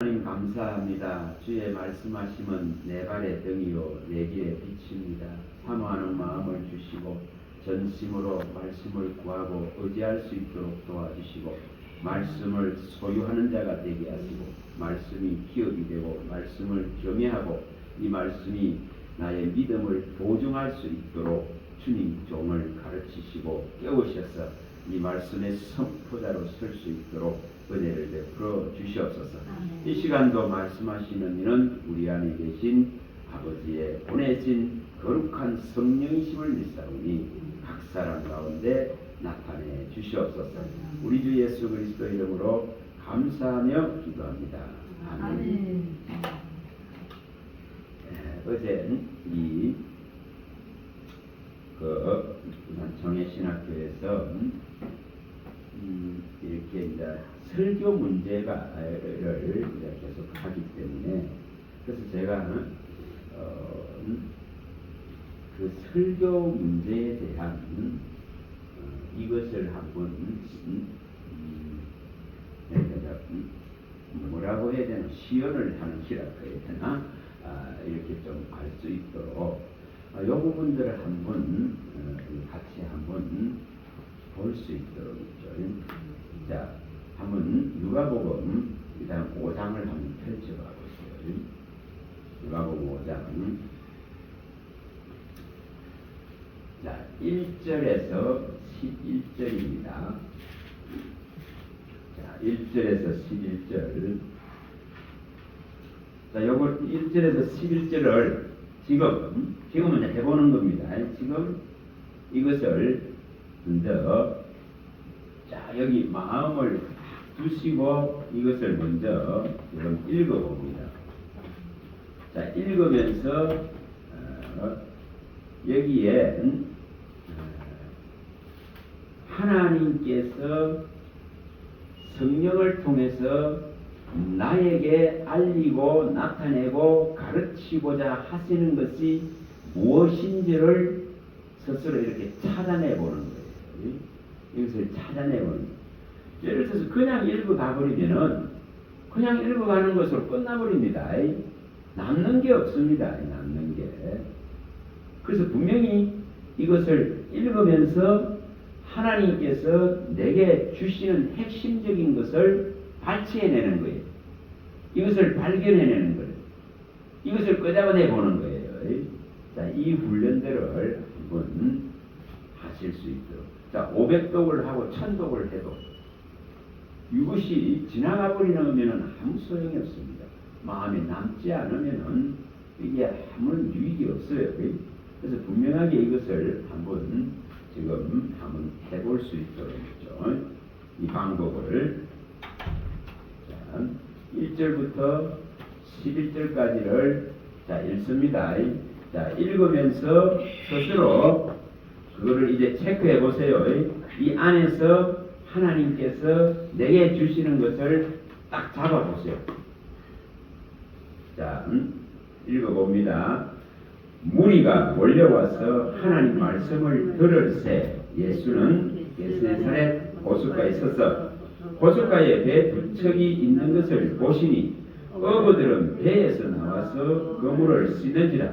하나님 감사합니다. 주의 말씀하심은 내 발의 등이요 내 길의 빛입니다. 사모하는 마음을 주시고 전심으로 말씀을 구하고 의지할 수 있도록 도와주시고 말씀을 소유하는 자가 되게 하시고 말씀이 기업이 되고 말씀을 경외하고 이 말씀이 나의 믿음을 보증할 수 있도록 주님 종을 가르치시고 깨우셔서 이 말씀의 선포자로 설 수 있도록 은혜를 베풀어 주시옵소서. 이 시간도 말씀하시는 이는 우리 안에 계신 아버지의 보내신 거룩한 성령이심을 믿사오니 각 사람 가운데 나타내 주시옵소서. 우리 주 예수 그리스도 이름으로 감사하며 기도합니다. 아멘. 어제 정예신학교에서 이렇게 이제 설교 문제를 계속 하기 때문에 그래서 제가 그 설교 문제에 대한 이것을 한번 뭐라고 해야 되나 시연을 하는 시라고 해야 되나 이렇게 좀 알 수 있도록 이 부분들을 한번 같이 한번 볼 수 있도록 있죠. 자, 한번 누가복음 일단 5장을 한번 펼쳐봐 보세요. 누가복음 5장. 자, 1절에서 11절입니다. 자, 1절에서 11절. 자, 요걸 1절에서 11절을 지금은 해보는 겁니다. 지금 이것을 먼저 자 여기 마음을 두시고 이것을 먼저 지금 읽어봅니다. 자 읽으면서 여기에 하나님께서 성령을 통해서 나에게 알리고 나타내고 가르치고자 하시는 것이 무엇인지를 스스로 이렇게 찾아내 보는 거예요. 이것을 찾아내 보는 거예요. 예를 들어서 그냥 읽어가버리면은 그냥 읽어가는 것으로 끝나버립니다. 남는 게 없습니다. 남는 게. 그래서 분명히 이것을 읽으면서 하나님께서 내게 주시는 핵심적인 것을 발치해내는 거예요. 이것을 발견해내는 거예요. 이것을 끄잡아내 보는 거예요. 자, 이 훈련들을 한번 하실 수 있도록. 자, 500독을 하고 1000독을 해도 이것이 지나가 버리면 아무 소용이 없습니다. 마음에 남지 않으면 이게 아무런 유익이 없어요. 그래서 분명하게 이것을 한번 지금 한번 해볼 수 있도록 있죠. 이 방법을. 자, 1절부터 11절까지를 자, 읽습니다. 자, 읽으면서 스스로 그거를 이제 체크해 보세요. 이 안에서 하나님께서 내게 주시는 것을 딱 잡아 보세요. 자, 읽어봅니다. 무리가 몰려와서 하나님 말씀을 들을새 예수는 게세사렛 호숫가에 서서 호숫가에 배 두 척이 있는 것을 보시니 어부들은 배에서 나와서 그물을 씻는지라.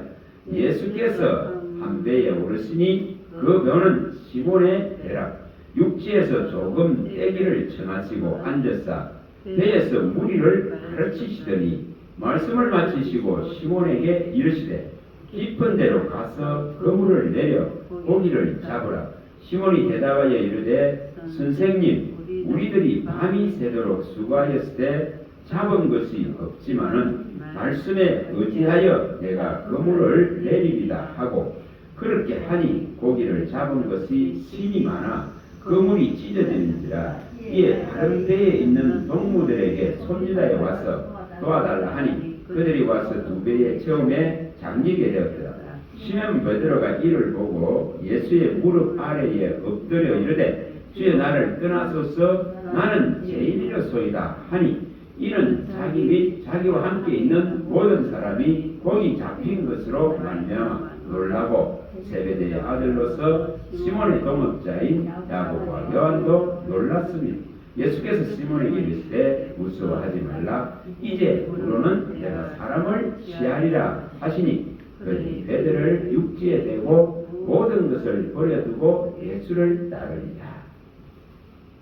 예수께서 한 배에 오르시니 그 배는 시몬의 배라. 육지에서 조금 떼기를 청하시고 앉으사 배에서 무리를 가르치시더니 말씀을 마치시고 시몬에게 이르시되 깊은 데로 가서 그물을 내려 고기를 잡으라. 시몬이 대답하여 이르되 선생님 우리들이 밤이 새도록 수고하였을 때 잡은 것이 없지만은 말씀에 의지하여 내가 그물을 내리리다 하고 그렇게 하니 고기를 잡은 것이 심이 많아 그물이 찢어지는지라. 이에 다른 배에 있는 동무들에게 손님하여 와서 도와달라 하니 그들이 와서 두 배에 처음에 잠기게 되었더라. 시몬 베드로가 이를 보고 예수의 무릎 아래에 엎드려 이르되 주여 나를 떠나소서 나는 죄인이로소이다 하니 이는 자기 및 자기와 함께 있는 모든 사람이 거기 잡힌 것으로 말미암아 놀라고 세베대의 아들로서 시몬의 동업자인 야고보와 요한도 놀랐습니다. 예수께서 시몬에게 이르시되 무서워하지 말라. 이제 후로는 내가 사람을 취하리라 하시니 그들이 배들을 육지에 대고 모든 것을 버려두고 예수를 따르리라.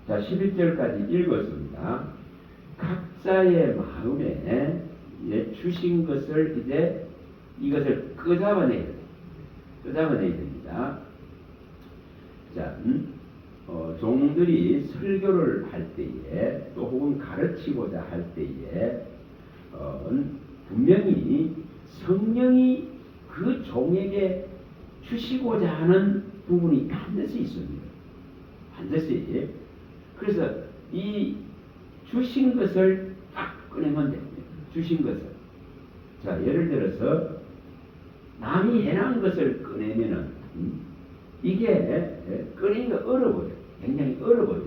자, 11절까지 읽었습니다. 각자의 마음에 주신 것을 이제 이것을 끄잡아내야 됩니다. 자, 종들이 설교를 할 때에 또 혹은 가르치고자 할 때에 분명히 성령이 그 종에게 주시고자 하는 부분이 반드시 있습니다. 반드시. 그래서 이 주신 것을 딱 꺼내면 됩니다. 주신 것을. 자, 예를 들어서 남이 해놓은 것을 꺼내면은 이게 꺼내기가 어려워요. 굉장히 어려워요.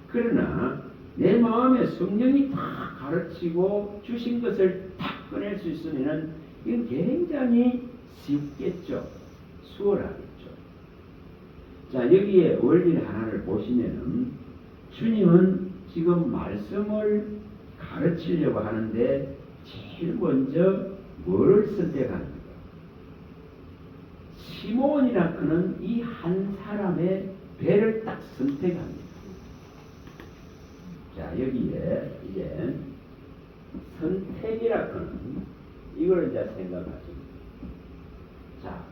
그러나 내 마음에 성령이 다 가르치고 주신 것을 딱 꺼낼 수 있으면은 이건 굉장히 쉽겠죠. 수월하겠죠. 자, 여기에 원리 하나를 보시면은 주님은 지금 말씀을 가르치려고 하는데 제일 먼저 뭐를 선택합니까? 시몬이라 그는 이 한 사람의 배를 딱 선택합니다. 자, 여기에 이제 선택이라 그는 이걸 이제 생각하십니다. 자,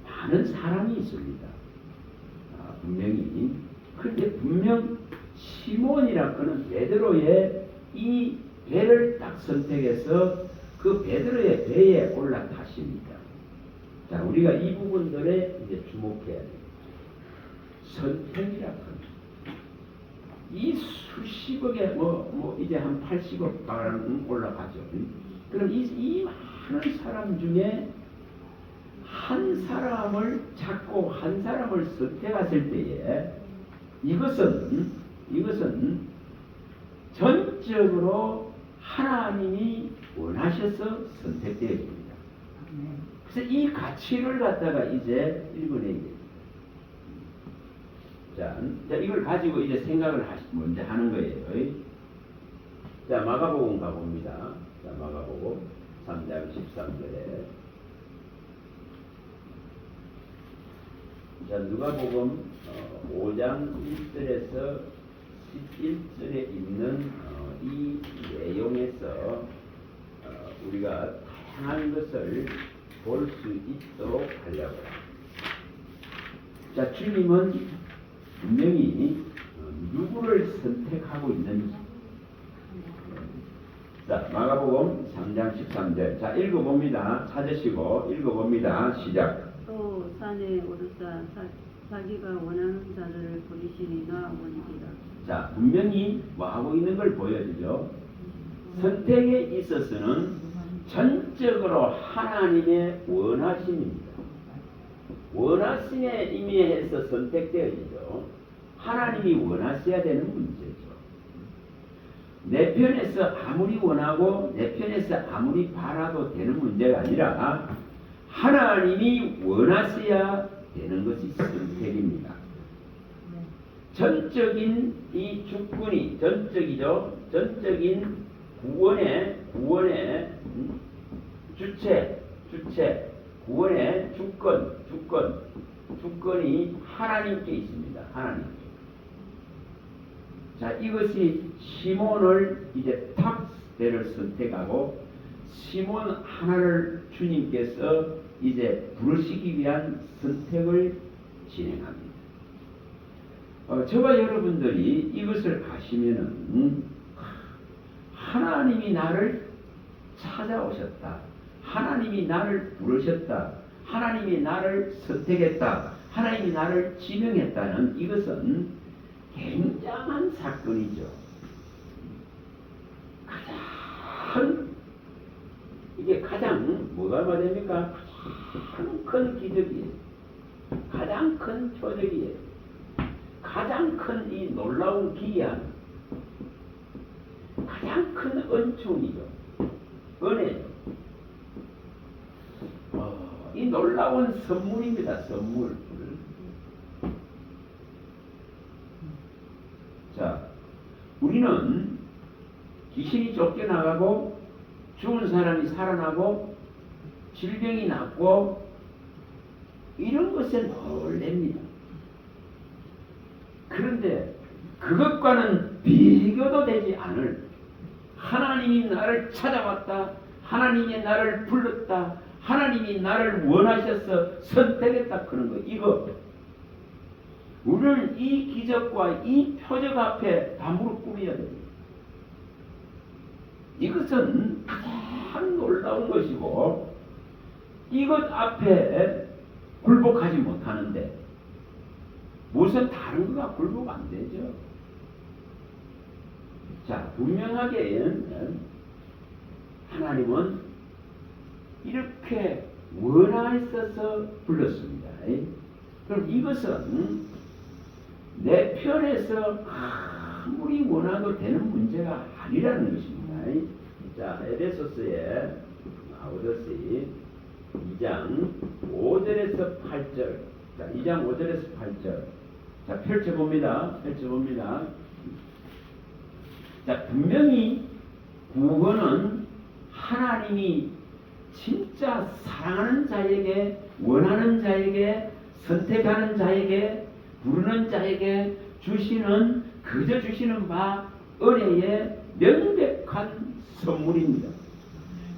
많은 사람이 있습니다. 분명히. 그런데 분명 시몬이라 그는 베드로의 이 배를 딱 선택해서 그 베드로의 배에 올라타십니다. 자, 우리가 이 부분들에 이제 주목해야 됩니다. 선택이라 합니다. 이 수십억에 이제 한 80억 가량 올라가죠. 그럼 이 많은 사람 중에 한 사람을 찾고 한 사람을 선택했을 때에 이것은 전적으로 하나님이 원하셔서 선택되어집니다. 그래서 이 가치를 갖다가 이제 읽어내야 됩니다. 자, 이걸 가지고 이제 생각을 먼저 하는 거예요. 자, 마가복음 가봅니다. 자, 마가복음 3장 13절에. 자, 누가복음 5장 1절에서 11절에 있는 이 내용에서 우리가 다양한 것을 볼 수 있도록 하려고 합니다. 자, 주님은 분명히 누구를 선택하고 있는지. 자, 마가복음 3장 13절. 자, 읽어봅니다. 찾으시고 읽어봅니다. 시작. 또 산에 오르사 자기가 원하는 자를 부리시니가 원이라. 자, 분명히 하고 있는 걸 보여주죠. 선택에 있어서는 전적으로 하나님의 원하심입니다. 원하심에 임의해서 선택되어지죠. 하나님이 원하셔야 되는 문제죠. 내 편에서 아무리 원하고 내 편에서 아무리 바라도 되는 문제가 아니라 하나님이 원하셔야 되는 것이 선택입니다. 전적인 이 주권이 전적이죠. 전적인 구원의 주체, 구원의 주권이 하나님께 있습니다. 하나님께. 자, 이것이 시몬을 이제 탁 배를 선택하고 시몬 하나를 주님께서 이제 부르시기 위한 선택을 진행합니다. 저와 여러분들이 이것을 아시면은 하나님이 나를 찾아오셨다. 하나님이 나를 부르셨다. 하나님이 나를 선택했다. 하나님이 나를 지명했다는 이것은 굉장한 사건이죠. 가장 뭐가 말입니까? 가장 큰 기적이에요. 가장 큰 표적이에요. 가장 큰 이 놀라운 기이함, 가장 큰 은총이죠. 은혜죠. 이 놀라운 선물입니다. 선물. 자, 쫓겨나가고 죽은 사람이 살아나고 질병이 낫고 이런 것에 놀랍니다. 그런데 그것과는 비교도 되지 않을 하나님이 나를 찾아왔다. 하나님이 나를 불렀다. 하나님이 나를 원하셔서 선택했다. 그런 거. 이거 우리는 이 기적과 이 표적 앞에 다 무릎 꿇어야 됩니다. 이것은 가장 놀라운 것이고 이것 앞에 굴복하지 못하는데 무슨 다른 거가 굴복 안 되죠. 자, 분명하게 하나님은 이렇게 원하셔서 불렀습니다. 그럼 이것은 내 편에서 아무리 원하도 되는 문제가 아니라는 것입니다. 자, 에베소서에 오듯이 2장 5절에서 8절. 자, 2장 5절에서 8절. 자, 펼쳐봅니다. 자, 분명히 구원은 하나님이 진짜 사랑하는 자에게, 원하는 자에게, 선택하는 자에게, 부르는 자에게 주시는, 그저 주시는 바 은혜의 명백한 선물입니다.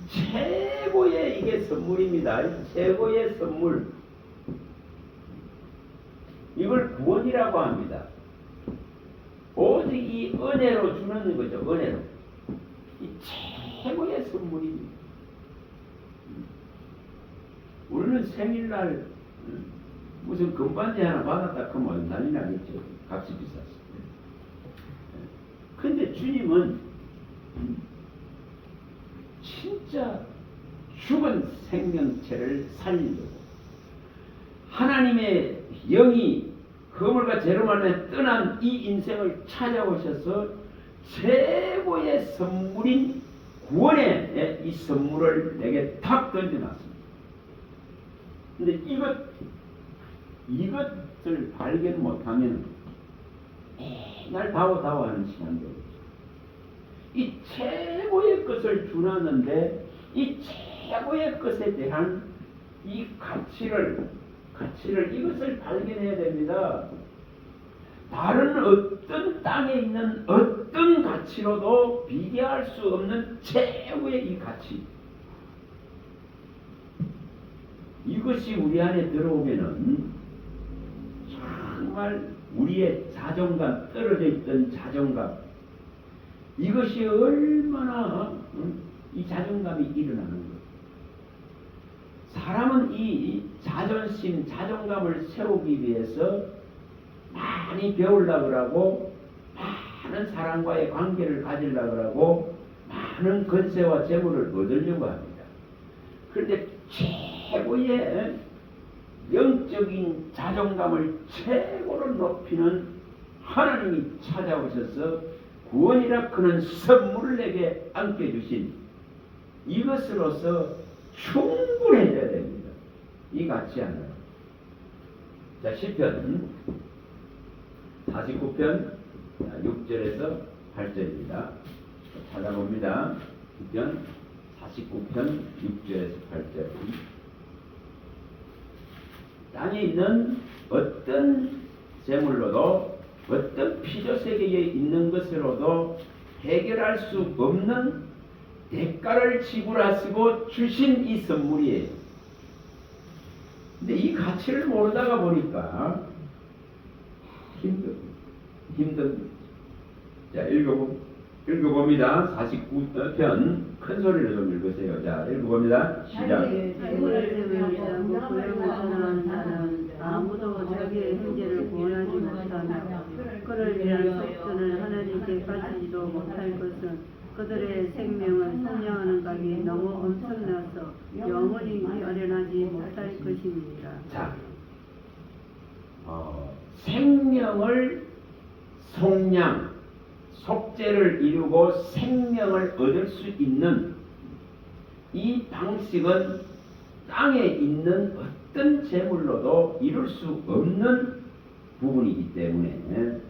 최고의 이게 선물입니다. 최고의 선물. 이걸 구원이라고 합니다. 오직 이 은혜로 주는 거죠. 은혜로. 이 최고의 선물입니다. 우리는 생일날 무슨 금반지 하나 받았다 하면 난리 나겠죠. 값이 비쌌어. 근데 주님은 진짜 죽은 생명체를 살리려고 하나님의 영이 거물과 제로만에 떠난 이 인생을 찾아오셔서 최고의 선물인 구원의 이 선물을 내게 탁 던져놨습니다. 근데 이것을 발견 못하면 맨날 다워하는 시간도 이 최고의 것을 주놨는데 이 최고의 것에 대한 이 가치를 이것을 발견해야 됩니다. 다른 어떤 땅에 있는 어떤 가치로도 비교할 수 없는 최고의 이 가치. 이것이 우리 안에 들어오면은 정말 우리의 자존감, 떨어져 있던 자존감, 이것이 얼마나 이 자존감이 일어나는 것. 사람은 이 자존심, 자존감을 세우기 위해서 많이 배우려고 하고 많은 사람과의 관계를 가지려고 하고 많은 권세와 재물을 얻으려고 합니다. 그런데 최고의 영적인 자존감을 최고로 높이는 하나님이 찾아오셔서 구원이라 그는 선물을 내게 안겨주신 이것으로서 충분해져야 됩니다. 이 같지 않아요. 자, 시편 49편 6절에서 8절입니다. 찾아봅니다. 시편 49편 6절에서 8절. 땅에 있는 어떤 재물로도 어떤 피조세계에 있는 것으로도 해결할 수 없는 대가를 지불하시고 주신 이 선물이에요. 근데 이 가치를 모르다가 보니까 힘듭니다. 자, 읽어봅니다. 49편 큰 소리로 좀 읽으세요. 자, 읽어봅니다. 시작. 아무도 자기의 형제를 구원하지 못하며 그를 위한 속전을 하나님께 바치지도 못할 것은 그들의 생명을 성량하는 값이 너무 엄청나서 영원히 어련하지 못할 것입니다. 자, 생명을 속량, 속죄를 이루고 생명을 얻을 수 있는 이 방식은 땅에 있는 어떤 재물로도 이룰 수 없는 부분이기 때문에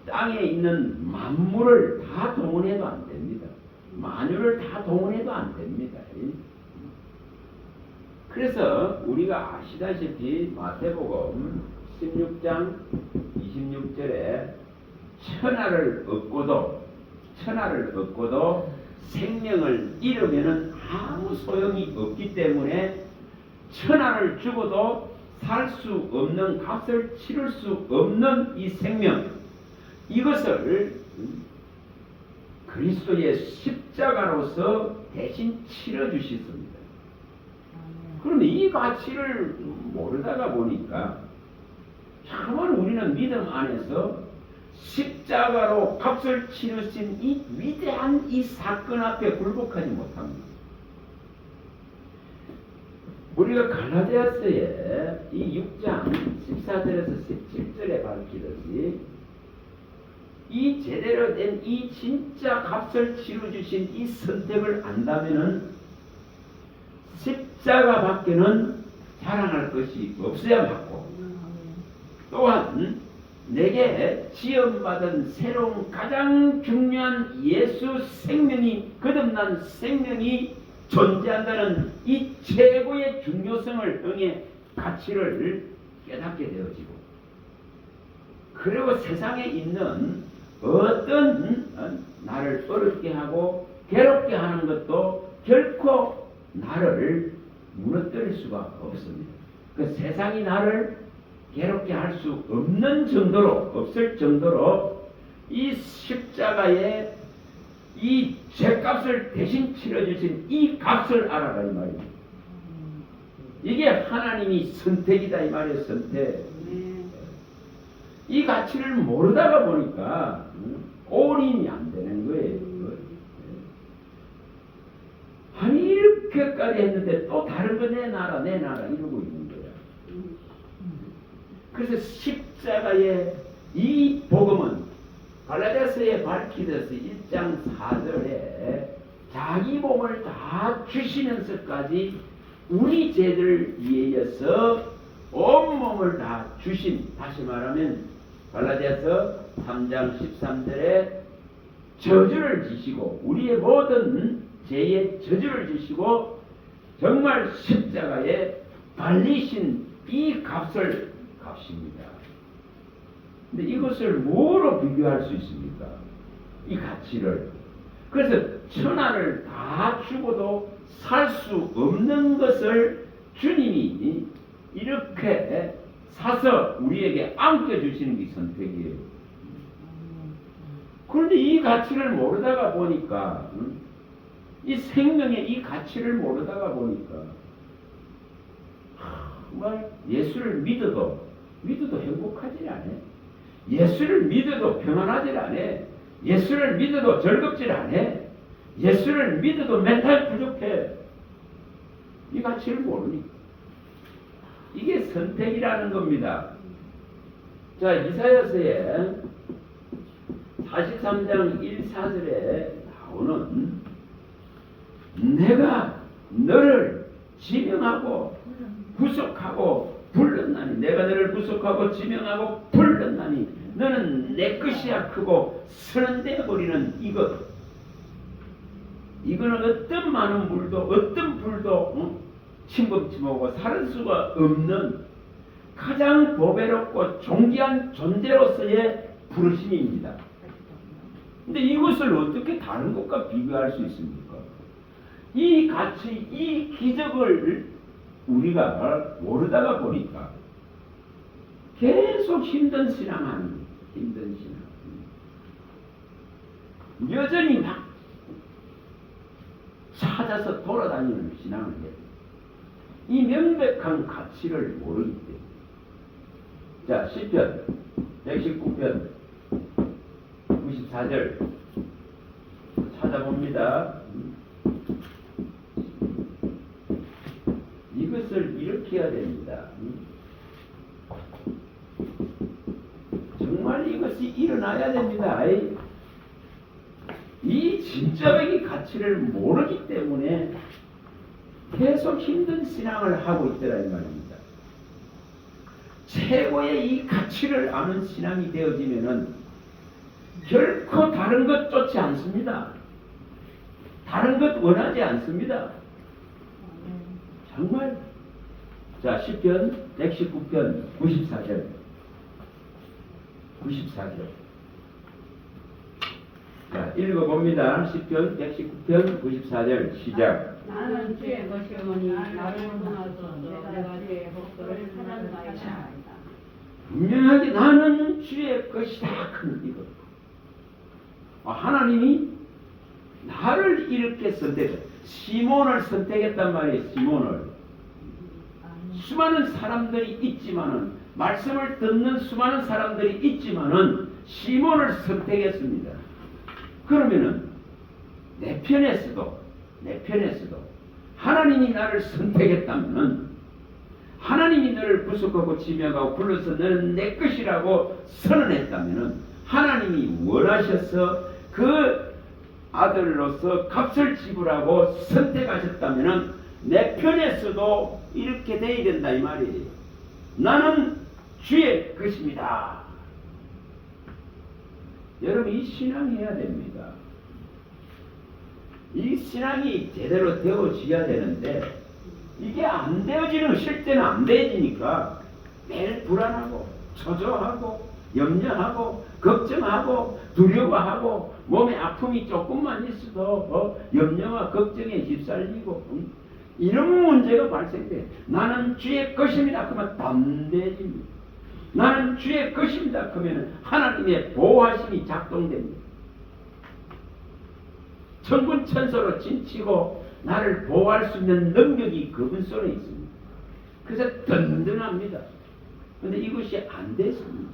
땅에 있는 만물을 다 동원해도 안 됩니다. 만유를 다 동원해도 안 됩니다. 그래서 우리가 아시다시피 마태복음 16장 26절에 천하를 얻고도 생명을 잃으면은 아무 소용이 없기 때문에 천하를 주고도 살 수 없는 값을 치를 수 없는 이 생명, 이것을 그리스도의 십자가로서 대신 치러주셨습니다. 그런데 이 가치를 모르다가 보니까 정말 우리는 믿음 안에서 십자가로 값을 치르신 이 위대한 이 사건 앞에 굴복하지 못합니다. 우리가 갈라디아서의 이 6장 14절에서 17절에 밝히듯이 이 제대로 된 이 진짜 값을 치러주신 이 선택을 안다면은 십자가 밖에는 자랑할 것이 없어야 맞고, 또한 내게 지음받은 새로운 가장 중요한 예수 생명이, 거듭난 생명이 존재한다는 이 최고의 중요성을 향해 가치를 깨닫게 되어지고, 그리고 세상에 있는 어떤 나를 어렵게 하고 괴롭게 하는 것도 결코 나를 무너뜨릴 수가 없습니다. 그 세상이 나를 괴롭게 할 수 없을 정도로 이 십자가에 이 죄값을 대신 치러주신 이 값을 알아라 이 말입니다. 이게 하나님이 선택이다 이 말이에요. 선택. 이 가치를 모르다가 보니까 올인이 안 되는 거예요. 아니 이렇게까지 했는데 또 다른 거 내놔라 이러고 있는 거야. 그래서 십자가의 이 복음은 갈라디아서에 밝히듯이 1장 4절에 자기 몸을 다 주시면서까지 우리 죄를 위해서 온몸을 다 주신, 다시 말하면 갈라디아서 3장 13절에 저주를 지시고 우리의 모든 죄의 저주를 지시고 정말 십자가에 달리신 이 값입니다. 근데 이것을 뭐로 비교할 수 있습니까? 이 가치를. 그래서 천하를 다 주고도 살 수 없는 것을 주님이 이렇게 사서 우리에게 안겨주시는 게 선택이에요. 그런데 이 가치를 모르다가 보니까, 이 생명의 이 가치를 모르다가 보니까 정말 예수를 믿어도 행복하지 않아. 예수를 믿어도 평안하지 않아. 예수를 믿어도 즐겁지 않아. 예수를 믿어도 맨날 부족해. 이 가치를 모르니까. 이게 선택이라는 겁니다. 자, 이사야서에 43장 1, 4절에 나오는 내가 너를 지명하고 구속하고 불렀나니, 내가 너를 구속하고 지명하고 불렀나니 너는 내 것이야 크고 선언되어 버리는 이거는 어떤 많은 물도 어떤 불도 침범치 못하고 살을 수가 없는 가장 보배롭고 존귀한 존재로서의 부르심입니다. 근데 이것을 어떻게 다른 것과 비교할 수 있습니까? 이 가치, 이 기적을 우리가 모르다가 보니까 계속 힘든 신앙하는 거예요. 힘든 신앙. 여전히 막 찾아서 돌아다니는 신앙을 해요. 이 명백한 가치를 모르기 때문에. 자, 시편 119편 94절 찾아봅니다. 이것을 이렇게 해야 됩니다. 정말 이것이 일어나야 됩니다. 이 진짜적인 가치를 모르기 때문에 계속 힘든 신앙을 하고 있더라 이 말입니다. 최고의 이 가치를 아는 신앙이 되어지면은 결코 다른 것 쫓지 않습니다. 다른 것 원하지 않습니다. 정말. 자, 시편 119편 94절. 94절. 자, 읽어봅니다. 시편 119편 94절 시작. 나는 주의 것이오니 나를 떠나소서 내가 주의 복도를 찾았나이다. 분명하게 나는 주의 것이다. 이거. 하나님이 나를 이렇게 시몬을 선택했단 말이에요. 시몬을. 수많은 사람들이 있지만은, 말씀을 듣는 수많은 사람들이 있지만은 시몬을 선택했습니다. 그러면은 내 편에서도 하나님이 나를 선택했다면은, 하나님이 너를 구속하고 지명하고 불러서 너는 내 것이라고 선언했다면은, 하나님이 원하셔서 그 아들로서 값을 지불하고 선택하셨다면은 내 편에서도 이렇게 돼야 된다 이 말이에요. 나는 주의 것입니다. 여러분, 이 신앙해야 됩니다. 이 신앙이 제대로 되어져야 되는데, 이게 안 되어지는, 실제는 안 되어지니까 매일 불안하고 초조하고 염려하고 걱정하고 두려워하고 몸에 아픔이 조금만 있어도 염려와 걱정에 휩쓸리고 이런 문제가 발생돼. 나는 주의 것입니다. 그러면 담대해집니다. 나는 주의 것입니다. 그러면 하나님의 보호하심이 작동됩니다. 천군 천사로 진치고 나를 보호할 수 있는 능력이 그분 손에 있습니다. 그래서 든든합니다. 그런데 이것이 안 됐습니다.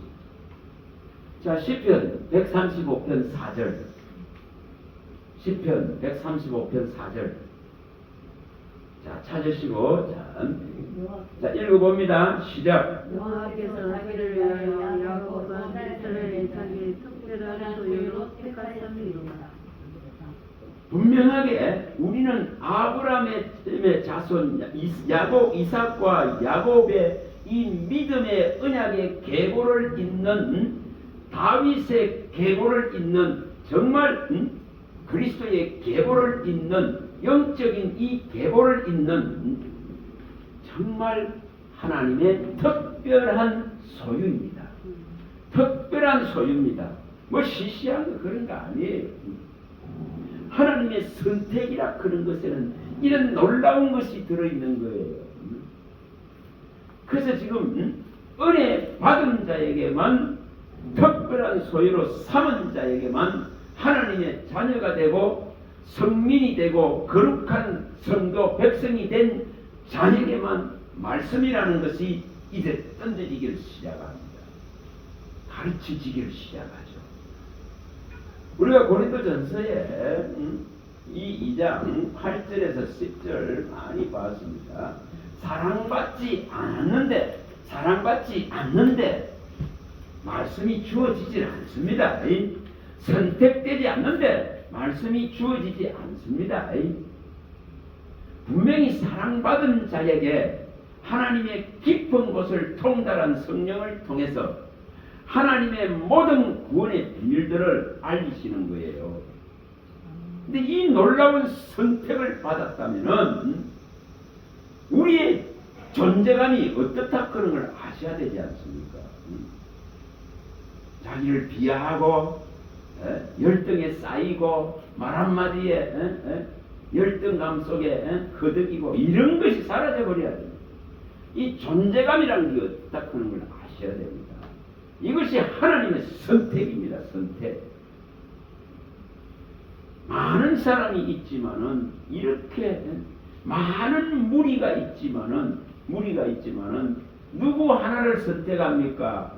자, 시편 135편 4절. 시편 135편 4절. 자, 찾으시고 자, 읽어봅니다. 시작. 여호와께서 자기를 위하여 야곱과 이스라엘의 자기의 특별한 소유로 택하셨느니라. 분명하게 우리는 아브라함의 자손 야곱, 이삭과 야곱의 이 믿음의 언약의 계보를 잇는, 다윗의 계보를 잇는, 정말 그리스도의 계보를 잇는, 영적인 이 계보를 잇는 정말 하나님의 특별한 소유입니다. 특별한 소유입니다. 뭐 시시한 거 그런 거 아니에요. 하나님의 선택이라 그런 것에는 이런 놀라운 것이 들어있는 거예요. 그래서 지금 은혜 받은 자에게만, 특별한 소유로 삼은 자에게만, 하나님의 자녀가 되고 성민이 되고 거룩한 성도 백성이 된 자에게만 말씀이라는 것이 이제 던져지기를 시작합니다. 가르쳐지기를 시작하죠. 우리가 고린도전서에 이 2장 8절에서 10절 많이 봤습니다. 사랑받지 않는데 말씀이 주어지질 않습니다. 선택되지 않는데 말씀이 주어지지 않습니다. 분명히 사랑받은 자에게 하나님의 깊은 곳을 통달한 성령을 통해서 하나님의 모든 구원의 비밀들을 알리시는 거예요. 근데 이 놀라운 선택을 받았다면은 우리의 존재감이 어떻다 그런 걸 아셔야 되지 않습니까? 자기를 비하하고 열등에 쌓이고 말 한마디에 열등감 속에 허덕이고 이런 것이 사라져 버려야 됩니다. 이 존재감이라는 게 어떻다 그런 걸 아셔야 됩니다. 이것이 하나님의 선택입니다. 선택. 많은 사람이 있지만은, 이렇게 많은 무리가 있지만은 누구 하나를 선택합니까?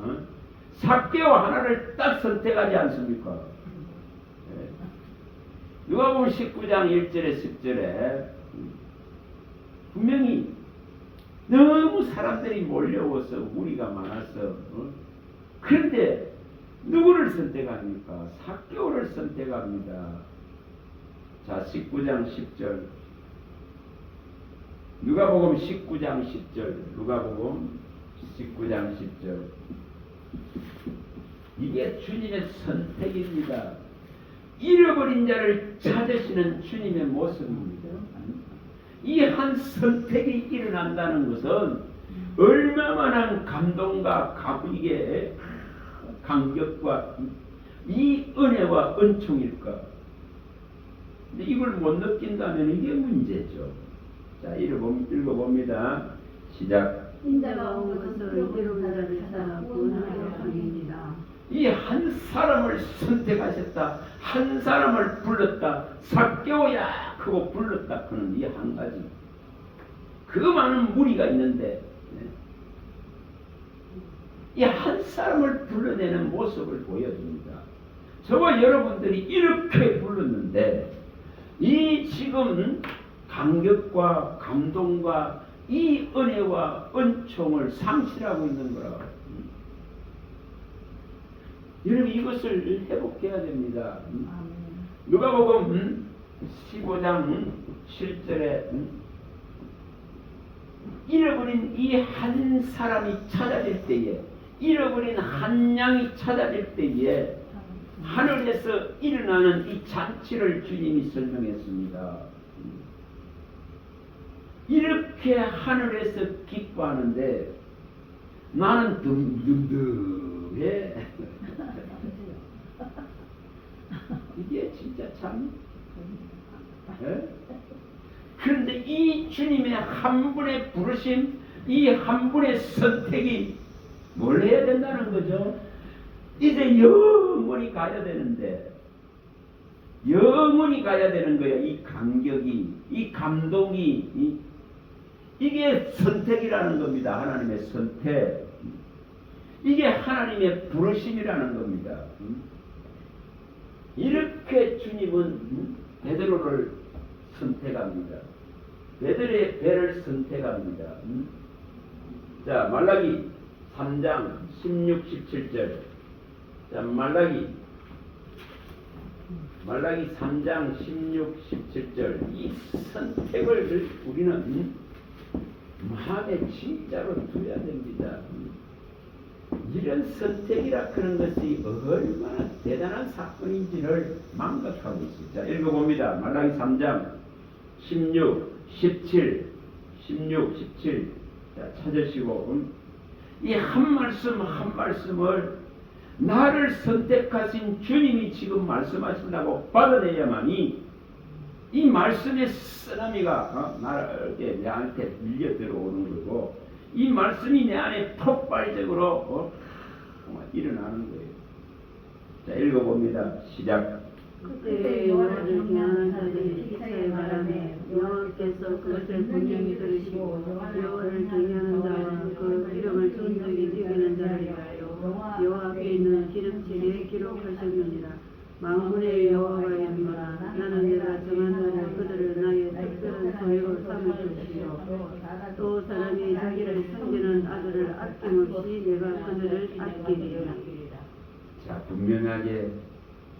삭개오 하나를 딱 선택하지 않습니까? 누가복음 19장 1절에 10절에 분명히 너무 사람들이 몰려와서 무리가 많아서 그런데 누구를 선택합니까? 삭개오를 선택합니다. 자, 19장 10절. 누가복음 19장 10절. 누가복음 19장 10절. 이게 주님의 선택입니다. 잃어버린 자를 찾으시는 주님의 모습입니다. 이 한 선택이 일어난다는 것은 얼마만한 감동과 이게 감격과 이 은혜와 은총일까? 근데 이걸 못 느낀다면 이게 문제죠. 자, 읽어봅니다. 시작. 인자가 온 것을 잃어버린 자를 찾아 구원하려 함이니라. 이 한 사람을 선택하셨다. 한 사람을 불렀다. 삭개오야 하고 불렀다. 그는 이 한 가지. 그 많은 무리가 있는데 이 한 사람을 불러내는 모습을 보여줍니다. 저와 여러분들이 이렇게 불렀는데 이 지금 감격과 감동과 이 은혜와 은총을 상실하고 있는 거라. 여러분 이것을 회복해야 됩니다. 누가복음 15장 7절에 잃어버린 이 한 사람이 찾아질 때에, 잃어버린 한 양이 찾아질 때에 하늘에서 일어나는 이 잔치를 주님이 설명했습니다. 이렇게 하늘에서 기뻐하는데 나는 듬듬듬해. 이게 진짜 참. 그런데 이 주님의 한 분의 부르심, 이 한 분의 선택이 뭘 해야 된다는 거죠? 이제 영원히 가야 되는데, 영원히 가야 되는 거야. 이 감격이, 이 감동이, 이게 선택이라는 겁니다. 하나님의 선택. 이게 하나님의 부르심이라는 겁니다. 이렇게 주님은 베드로를 선택합니다. 베드로의 배를 선택합니다. 자, 말라기 3장 16, 17절. 자, 말라기 3장 16, 17절. 이 선택을 우리는 마음에 진짜로 두어야 됩니다. 이런 선택이라 그런 것이 얼마나 대단한 사건인지를 망각하고 있습니다. 자, 읽어봅니다. 말라기 3장 16, 17. 자, 찾으시고 이 한 말씀 한 말씀을 나를 선택하신 주님이 지금 말씀하신다고 받아내야만이 이 말씀의 쓰나미가 나에게 내한테 밀려 들어오는 거고 이 말씀이 내 안에 폭발적으로 일어나는 거예요. 자, 읽어봅니다. 시작. 그때 여호와를 경외하는 자들이 기사의 바람에 여호와께서 그것을 분명히 들으시고 여호와를 경외하는 자와 그 이름을 존중히 여기는 자를 위하여 여호와 앞에 있는 기름칠에 기록하셨느니라. 만군의 여호와가 이르노라. 나는 내가 정한 자를 그들을 나의 특별한 소유로 삼을 것이요 또 사람이 자기를 섬기는 아들을 아낌없이 내가 그들을 아끼리라. 자, 분명하게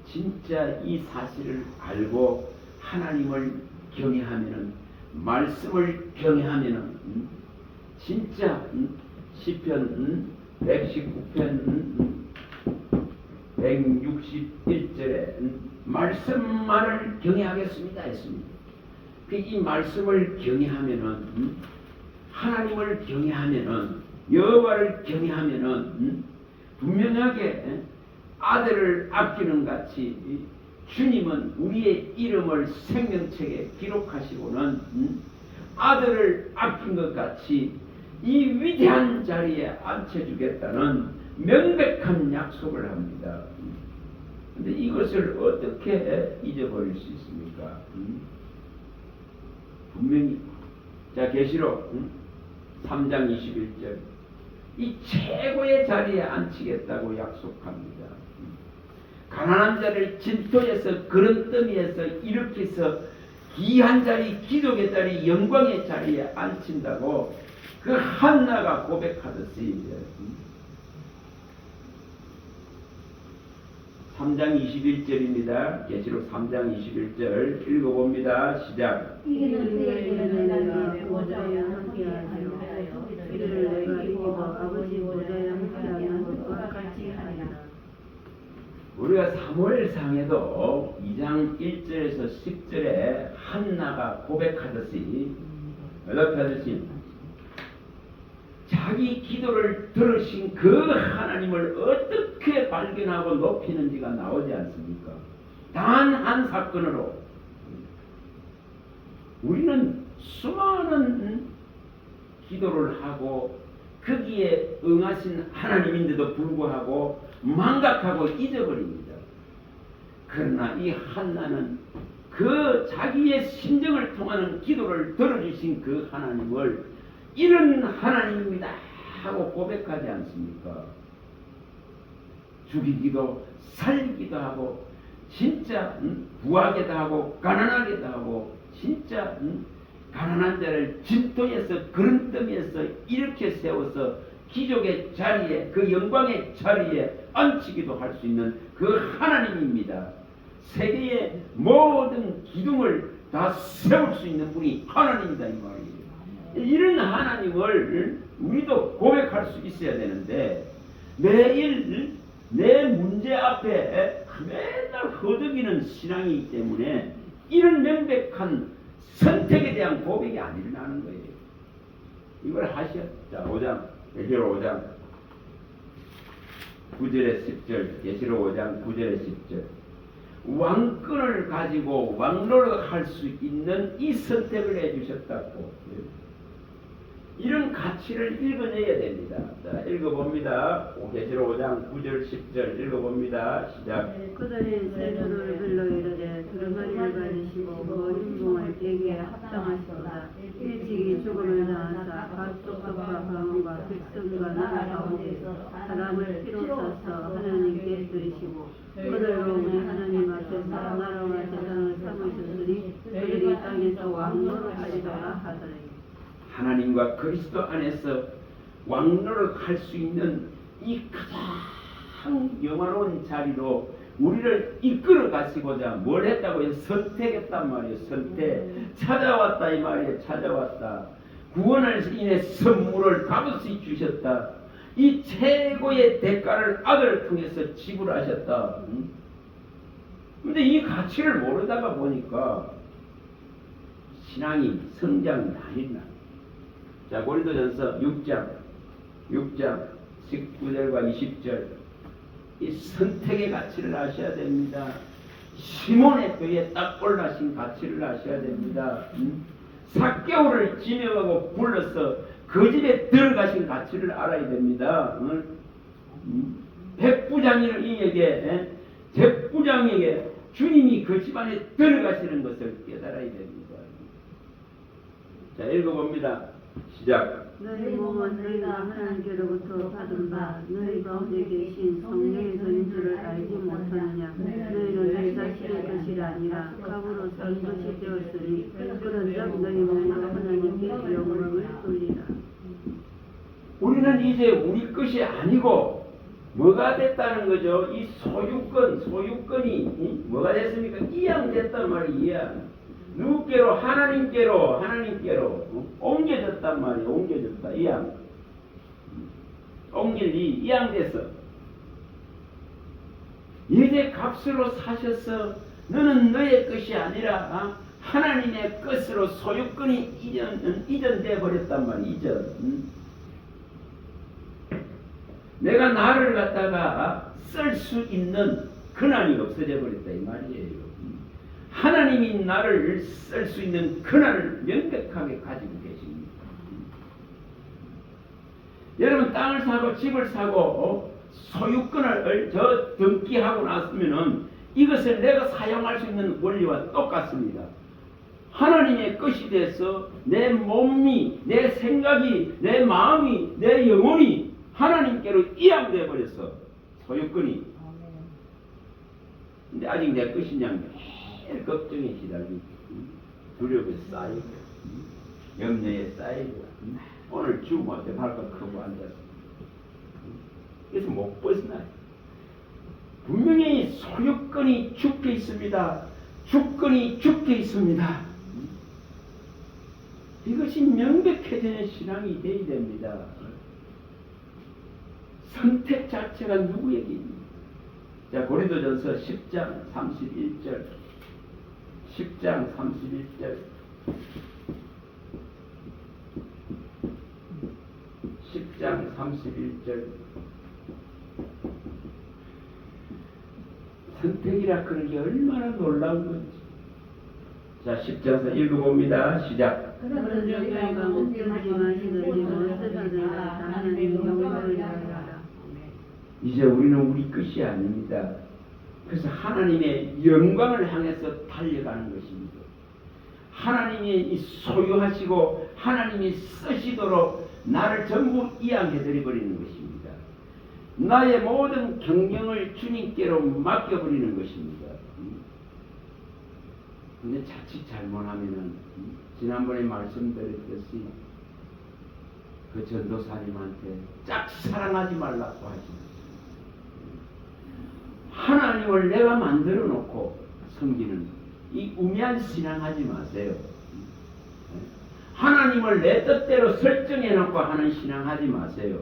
진짜 이 사실을 알고 하나님을 경외하면은, 말씀을 경외하면은 진짜 시편 119편 161절에 말씀만을 경외하겠습니다 했습니다. 이 말씀을 경외하면은, 하나님을 경외하면은, 여호와를 경외하면은 분명하게 아들을 아끼는 같이 주님은 우리의 이름을 생명책에 기록하시고는 아들을 아낀 것 같이 이 위대한 자리에 앉혀주겠다는 명백한 약속을 합니다. 그런데 이것을 어떻게 잊어버릴 수 있습니까? 분명히 자, 계시록 3장 21절 이 최고의 자리에 앉히겠다고 약속합니다. 가난한 자를 진토에서 그런더미에서 일으켜서 귀한 자리, 기독의 자리, 영광의 자리에 앉힌다고 그 한나가 고백하듯이 3장 21절입니다. 계시록 3장 21절 읽어봅니다. 시작. 이기는 때에는 내가 보좌에 함께하여 이를 내가 이기고 아버지 보좌에 함께하는 것과 같이 하리라. 우리가 사무엘상에도 2장 1절에서 10절에 한나가 고백하듯이 자기 기도를 들으신 그 하나님을 어떻게 발견하고 높이는지가 나오지 않습니까? 단 한 사건으로 우리는 수많은 기도를 하고 거기에 응하신 하나님인데도 불구하고 망각하고 잊어버립니다. 그러나 이 한나는 그 자기의 심정을 통하는 기도를 들어주신 그 하나님을 이런 하나님입니다 하고 고백하지 않습니까? 죽이기도 살리기도 하고 진짜 부하게도 하고 가난하게도 하고 진짜 가난한 자를 진토에서 그른더미에서 이렇게 세워서 기족의 자리에 그 영광의 자리에 앉히기도 할 수 있는 그 하나님입니다. 세계의 모든 기둥을 다 세울 수 있는 분이 하나님이다 이 말이에요. 이런 하나님을 우리도 고백할 수 있어야 되는데 매일 내 문제 앞에 맨날 허덕이는 신앙이기 때문에 이런 명백한 선택에 대한 고백이 안 일어나는 거예요. 이걸 하셔. 자, 5장, 예시록 5장 9절에 10절, 예시록 5장 9절에 10절. 왕권을 가지고 왕노릇할 수 있는 이 선택을 해주셨다고. 이런 가치를 읽어내야 됩니다. 자, 읽어봅니다. 예시록 5장 9절 10절 읽어봅니다. 시작. 그들이 세주를 불러 이르되 두루마리를 가지시고 머리봉을 베기에 합당하시도다. 일찍이 죽음을 당하사 각 족속과 가문과 백성과 나라 가운데서 사람을 피로 써서 하나님께 드리시고 그들로 우리 하나님 앞에서 나라와 세상을 삼으셨으니 그들이 땅에서 왕노릇하리라 하더니 하나님과 그리스도 안에서 왕노릇 할 수 있는 이 가장 영화로운 자리로 우리를 이끌어 가시고자 뭘 했다고요? 선택했단 말이에요. 선택. 찾아왔다 이 말이에요. 찾아왔다. 구원을 인해 선물을 값없이 주셨다. 이 최고의 대가를 아들을 통해서 지불하셨다. 근데 이 가치를 모르다가 보니까 신앙이 성장이 안 했나. 자, 고린도전서 6장 19절과 20절. 이 선택의 가치를 아셔야 됩니다. 시몬의 뼈에 딱 올라신 가치를 아셔야 됩니다. 삭개오를 지명하고 불러서 그 집에 들어가신 가치를 알아야 됩니다. 백부장에게 백부장에게 주님이 그 집안에 들어가시는 것을 깨달아야 됩니다. 자, 읽어봅니다. 시작. 너희 몸은 너희가 하나님께로부터 받은 바 너희 가운데 계신 성령의 전인 줄을 알지 못하느냐. 너희는 너희 자신의 것이 아니라 값으로 산 것이 되었으니 그런즉 너희 몸으로 하나님께 영광을 돌리라. 우리는 이제 우리 것이 아니고 뭐가 됐다는 거죠? 이 소유권이 뭐가 됐습니까? 이양됐단 말이에요. 누구께로? 하나님께로 옮겨졌단 말이에요. 옮겨졌다. 이양. 이양됐어. 이제 값으로 사셔서 너는 너의 것이 아니라 하나님의 것으로 소유권이 이전돼 버렸단 말이에요. 이전. 내가 나를 갖다가 쓸 수 있는 근한이 없어져 버렸다 이 말이에요. 하나님이 나를 쓸 수 있는 근한을 명백하게 가지고 계십니다. 여러분 땅을 사고 집을 사고 소유권을 등기하고 났으면은 이것을 내가 사용할 수 있는 권리와 똑같습니다. 하나님의 것이 돼서 내 몸이, 내 생각이, 내 마음이, 내 영혼이 하나님께로 이양되어 버렸어. 소유권이. 근데 아직 내 것이냐? 매일 걱정에 시달리고 두려움에 쌓이고 염려에 쌓이고 오늘 죽으면 어떻게 할까 크고 앉아서 그래서 못 벗어나요. 분명히 소유권이 죽게 있습니다. 주권이 죽게 있습니다. 이것이 명백해지는 신앙이 되어야 됩니다. 선택 자체가 누구에게 있습니까? 자, 고린도전서 10장 31절. 10장 31절. 10장 31절. 선택이라 그런 게 얼마나 놀라운 건지. 자, 10장에서 읽어봅니다. 시작. 그런 저희가 목적지 마시더니 무엇을 하든가 다 하나님 영광을 위하여라. 이제 우리는 우리 끝이 아닙니다. 그래서 하나님의 영광을 향해서 달려가는 것입니다. 하나님이 소유하시고 하나님이 쓰시도록 나를 전부 이양해드려 버리는 것입니다. 나의 모든 경영을 주님께로 맡겨버리는 것입니다. 근데 자칫 잘못하면은 지난번에 말씀드렸듯이 그 전도사님한테 짝사랑하지 말라고 하십니다. 하나님을 내가 만들어 놓고 섬기는 이 우매한 신앙하지 마세요. 하나님을 내 뜻대로 설정해 놓고 하는 신앙하지 마세요.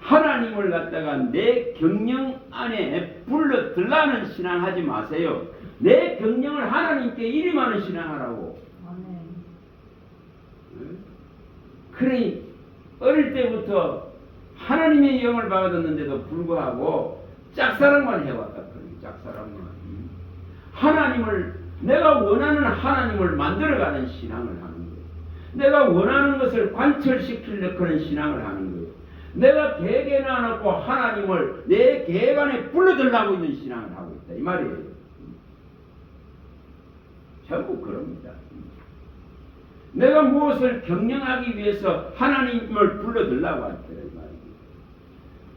하나님을 갖다가 내 경영 안에 불러들라는 신앙하지 마세요. 내 경영을 하나님께 일임하는 신앙하라고. 그러니 어릴 때부터 하나님의 영을 받았는데도 불구하고 짝사랑만 해왔다. 짝사랑만. 하나님을 내가 원하는 하나님을 만들어가는 신앙을 하는 거예요. 내가 원하는 것을 관철시키려고 그런 신앙을 하는 거예요. 내가 계획해 놔놓고 하나님을 내 계획 안에 불러들라고 있는 신앙을 하고 있다. 이 말이에요. 전부 그럽니다. 내가 무엇을 경영하기 위해서 하나님을 불러들라고 할 때는 말입니다.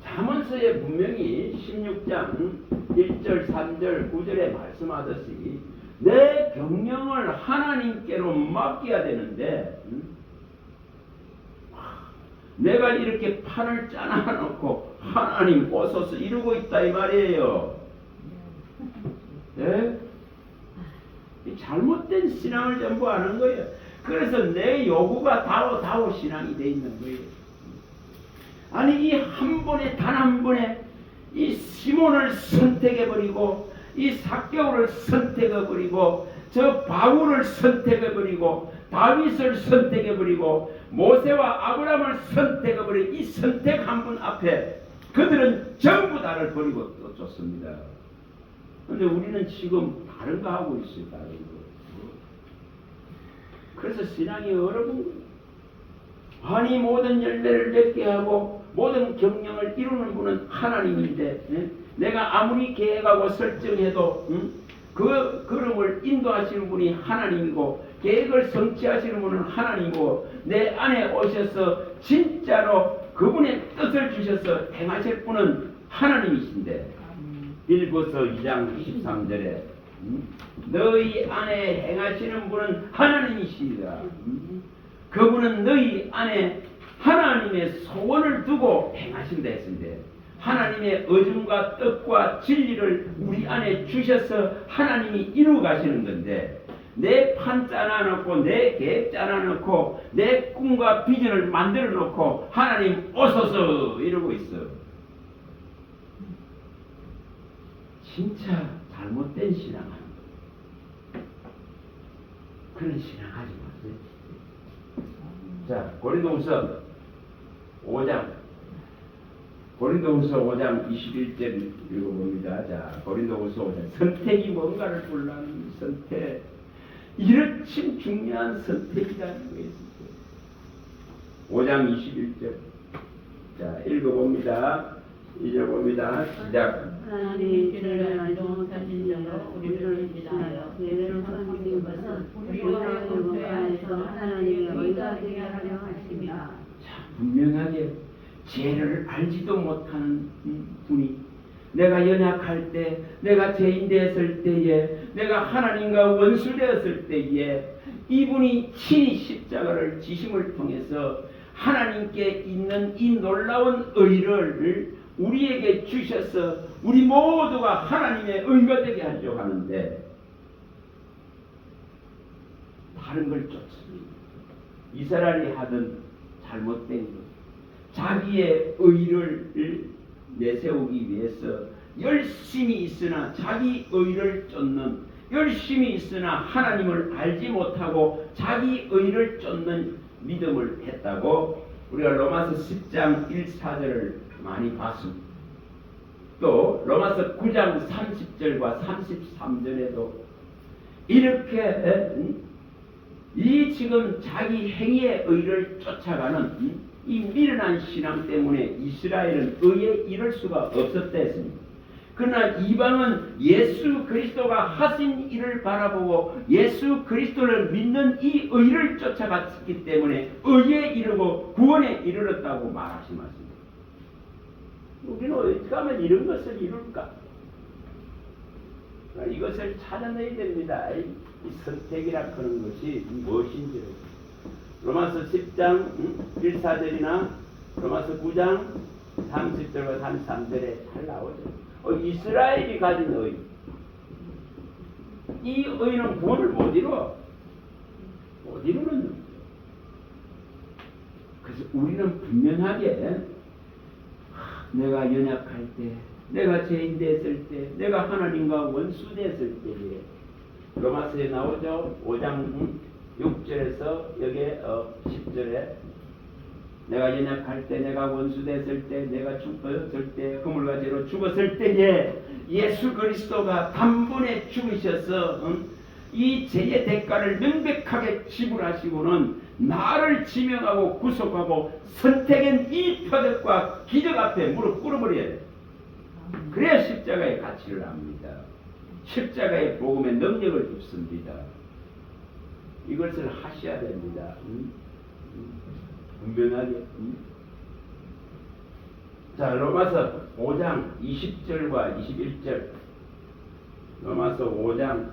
잠언서에 분명히 16장 1절, 3절, 9절에 말씀하듯이 내 경영을 하나님께로 맡겨야 되는데 내가 이렇게 판을 짜놔놓고 하나님 오소서 이러고 있다 이 말이에요. 네? 잘못된 신앙을 전부 하는 거예요. 그래서 내 요구가 다오 신앙이 돼 있는 거예요. 아니 이 한 번에 단 한 번에 이 시몬을 선택해버리고 이 삭개오를 선택해버리고 저 바울을 선택해버리고 다윗을 선택해버리고 모세와 아브라함을 선택해버린 이 선택 한 분 앞에 그들은 전부 다를 버리고 또 쫓습니다. 그런데 우리는 지금 다른 거 하고 있어요. 다른 거. 그래서 신앙이 어려운 거예요. 아니 모든 열매를 맺게 하고 모든 경영을 이루는 분은 하나님인데 내가 아무리 계획하고 설정해도 그 걸음을 인도하시는 분이 하나님이고 계획을 성취하시는 분은 하나님이고 내 안에 오셔서 진짜로 그분의 뜻을 주셔서 행하실 분은 하나님이신데 빌보서 2장 23절에 너희 안에 행하시는 분은 하나님이시라. 그분은 너희 안에 하나님의 소원을 두고 행하신다 했는데 하나님의 의중과 뜻과 진리를 우리 안에 주셔서 하나님이 이루어 가시는 건데 내 판 짜놔놓고 내 계획 짜놔놓고 내 꿈과 비전을 만들어 놓고 하나님 오소서 이러고 있어. 진짜 잘못된 신앙하는 거예요. 그런 신앙하지 마세요. 자, 고린도후서 5장 21절 읽어봅니다. 자, 고린도후서 5장 선택이 뭔가를 몰라는 선택. 이렇게 중요한 선택이라는 거예요. 5장 21절. 자, 읽어봅니다. 읽어봅니다. 시작. 하나님이 죄를 알지 못하신 자로 우리를 위하여 죄를 섬기는 것은 우리가 그 안에서 하나님의 의가 되게 하려 하십니다. 자, 분명하게 죄를 알지도 못하는 분이 내가 연약할 때, 내가 죄인 되었을 때에, 내가 하나님과 원수되었을 때에 이분이 친히 십자가를 지심을 통해서 하나님께 있는 이 놀라운 의를 우리에게 주셔서 우리 모두가 하나님의 의가 되게 하려고 하는데 다른 걸 쫓습니다. 이스라엘이 하던 잘못된 것, 자기의 의를 내세우기 위해서 열심히 있으나 자기 의를 쫓는, 열심히 있으나 하나님을 알지 못하고 자기 의를 쫓는 믿음을 했다고 우리가 로마서 10장 1, 4절을 많이 봤습니다. 또 로마서 9장 30절과 33절에도 이렇게 이 지금 자기 행위의 의를 쫓아가는 이 미련한 신앙 때문에 이스라엘은 의에 이를 수가 없었다 했습니다. 그러나 이방은 예수 그리스도가 하신 일을 바라보고 예수 그리스도를 믿는 이 의를 쫓아갔기 때문에 의에 이르고 구원에 이르렀다고 말하시면서 우리는 어떻게 하면 이런 것을 이룰까? 이것을 찾아내야 됩니다. 이 선택이라 하는 것이 무엇인지. 로마서 10장 1, 4절이나 로마서 9장 30절과 33절에 잘 나오죠. 이스라엘이 가진 의, 이 의는 구원을 못 이루는 그래서 우리는 분명하게 내가 연약할 때, 내가 죄인 됐을 때, 내가 하나님과 원수 됐을 때에 로마서에 나오죠. 5장 6절에서 여기에 10절에 내가 연약할 때, 내가 원수 됐을 때, 내가 죽었을 때, 허물과 죄로 죽었을 때에 예수 그리스도가 단번에 죽으셔서 이 죄의 대가를 명백하게 지불하시고는 나를 지명하고 구속하고 선택한 이 표적과 기적 앞에 무릎 꿇어버려야 돼요. 그래야 십자가의 가치를 압니다. 십자가의 복음의 능력을 입습니다. 이것을 하셔야 됩니다. 분명하게. 자, 로마서 5장 20절과 21절. 로마서 5장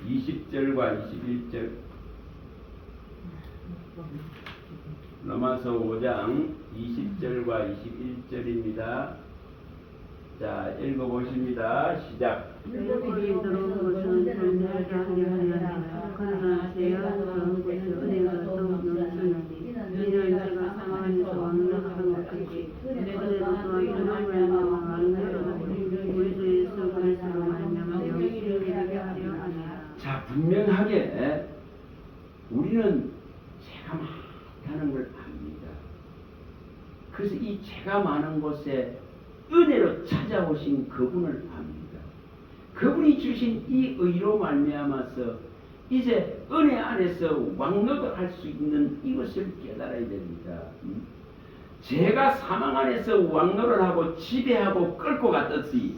20절과 21절. 로마서 5장 20절과 21절입니다. 자, 읽어보십니다. 시작. 거기 들어온 것은 정죄하게 하려 함이라. 그러나 죄와 들어온 것은 은혜가 더욱 넘치나니 이는 제가 사망 안에서 왕노릇한 것 같이 은혜도 또한 그런 말미암아 왕노릇하고 우리 주 예수 그리스도로 말미암아 영생을 이루게 하려 하니라. 자, 분명하게 우리는 죄가 많다는 걸 압니다. 그래서 이 죄가 많은 곳에 은혜로 찾아오신 그분을 압니다. 그분이 주신 이 의로 말미암아서 이제 은혜 안에서 왕노릇 할 수 있는 이것을 깨달아야 됩니다. 죄가 사망 안에서 왕노릇 하고 지배하고 끌고 갔듯이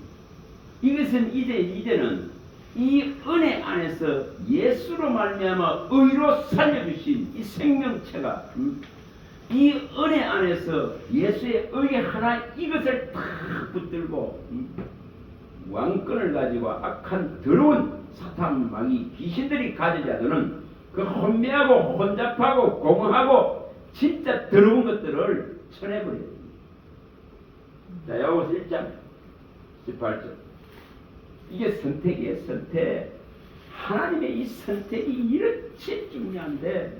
이것은 이제는 이 은혜 안에서 예수로 말미암아 의로 살려주신 이 생명체가 이 은혜 안에서 예수의 의 하나 이것을 탁 붙들고 왕권을 가지고 악한 더러운 사탄 마귀 귀신들이 가지자들은 그 혼미하고 혼잡하고 공허하고 진짜 더러운 것들을 쳐내버려야 됩니다. 자, 야고보서 1장 18절. 이게 선택이에요. 선택. 하나님의 이 선택이 이렇게 중요한데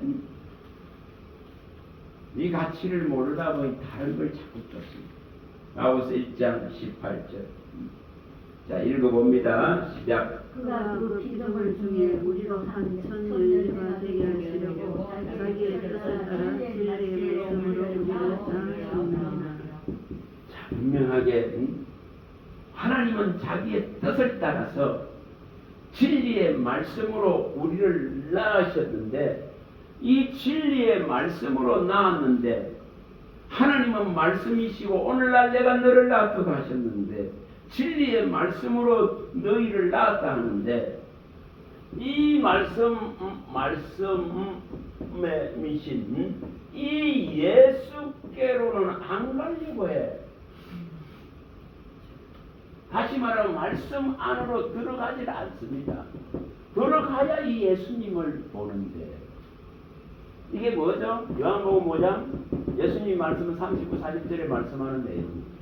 이 가치를 모르다 보니 다른 걸 자꾸 쫓습니다. 야고보서 1장 18절. 자, 읽어봅니다. 시작. 그가 그 기적을 중에 우리로 한 천년이가 되게 하시려고 자기의 뜻을 따라 진리의 말씀으로 우리를 낳으셨느니라. 자, 분명하게 하나님은 자기의 뜻을 따라서 진리의 말씀으로 우리를 낳으셨는데 이 진리의 말씀으로 낳았는데 하나님은 말씀이시고 오늘날 내가 너를 낳도록 하셨는데 진리의 말씀으로 너희를 낳았다 하는데 이 말씀이신 이 예수께로는 안 가려고 해. 다시 말하면 말씀 안으로 들어가질 않습니다. 들어가야 이 예수님을 보는데 이게 뭐죠? 요한복음 5장 예수님 말씀은 39, 40절에 말씀하는 내용입니다.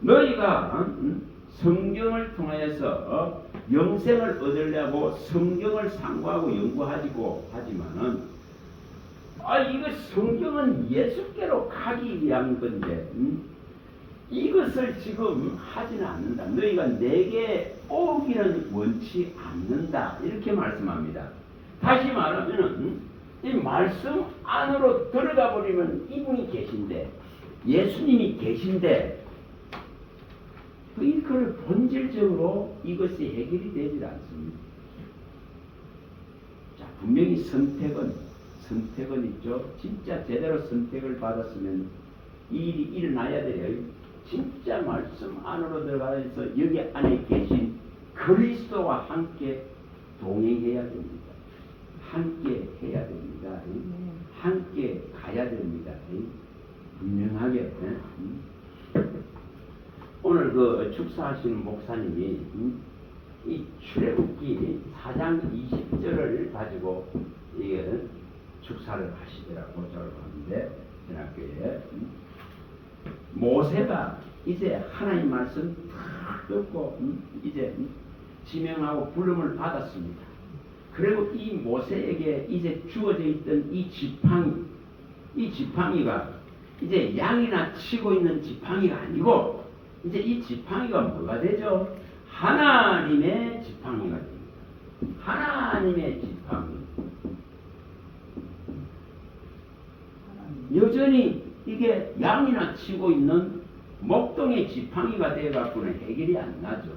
너희가 성경을 통해서 영생을 얻으려고 성경을 상고하고 연구하지고 하지만은 이거 성경은 예수께로 가기 위한 건데 이것을 지금 하지는 않는다. 너희가 내게 오기는 원치 않는다. 이렇게 말씀합니다. 다시 말하면은 이 말씀 안으로 들어가 버리면 이분이 계신데, 예수님이 계신데, 그걸 본질적으로 이것이 해결이 되질 않습니다. 자, 분명히 선택은 있죠. 진짜 제대로 선택을 받았으면 이 일이 일어나야 돼요. 진짜 말씀 안으로 들어가서 여기 안에 계신 그리스도와 함께 동행해야 됩니다. 함께 해야 됩니다. 함께 가야 됩니다. 분명하게. 오늘 그 축사하시는 목사님이 이 출애굽기 4장 20절을 가지고 이게 축사를 하시더라고. 저를 봤는데 신학교에 모세가 이제 하나님 말씀 탁 듣고 이제 지명하고 부름을 받았습니다. 그리고 이 모세에게 이제 주어져 있던 이 지팡이가 이제 양이나 치고 있는 지팡이가 아니고 이제 이 지팡이가 뭐가 되죠? 하나님의 지팡이가 됩니다. 하나님의 지팡이. 여전히 이게 양이나 치고 있는 목동의 지팡이가 되어갖고는 해결이 안 나죠.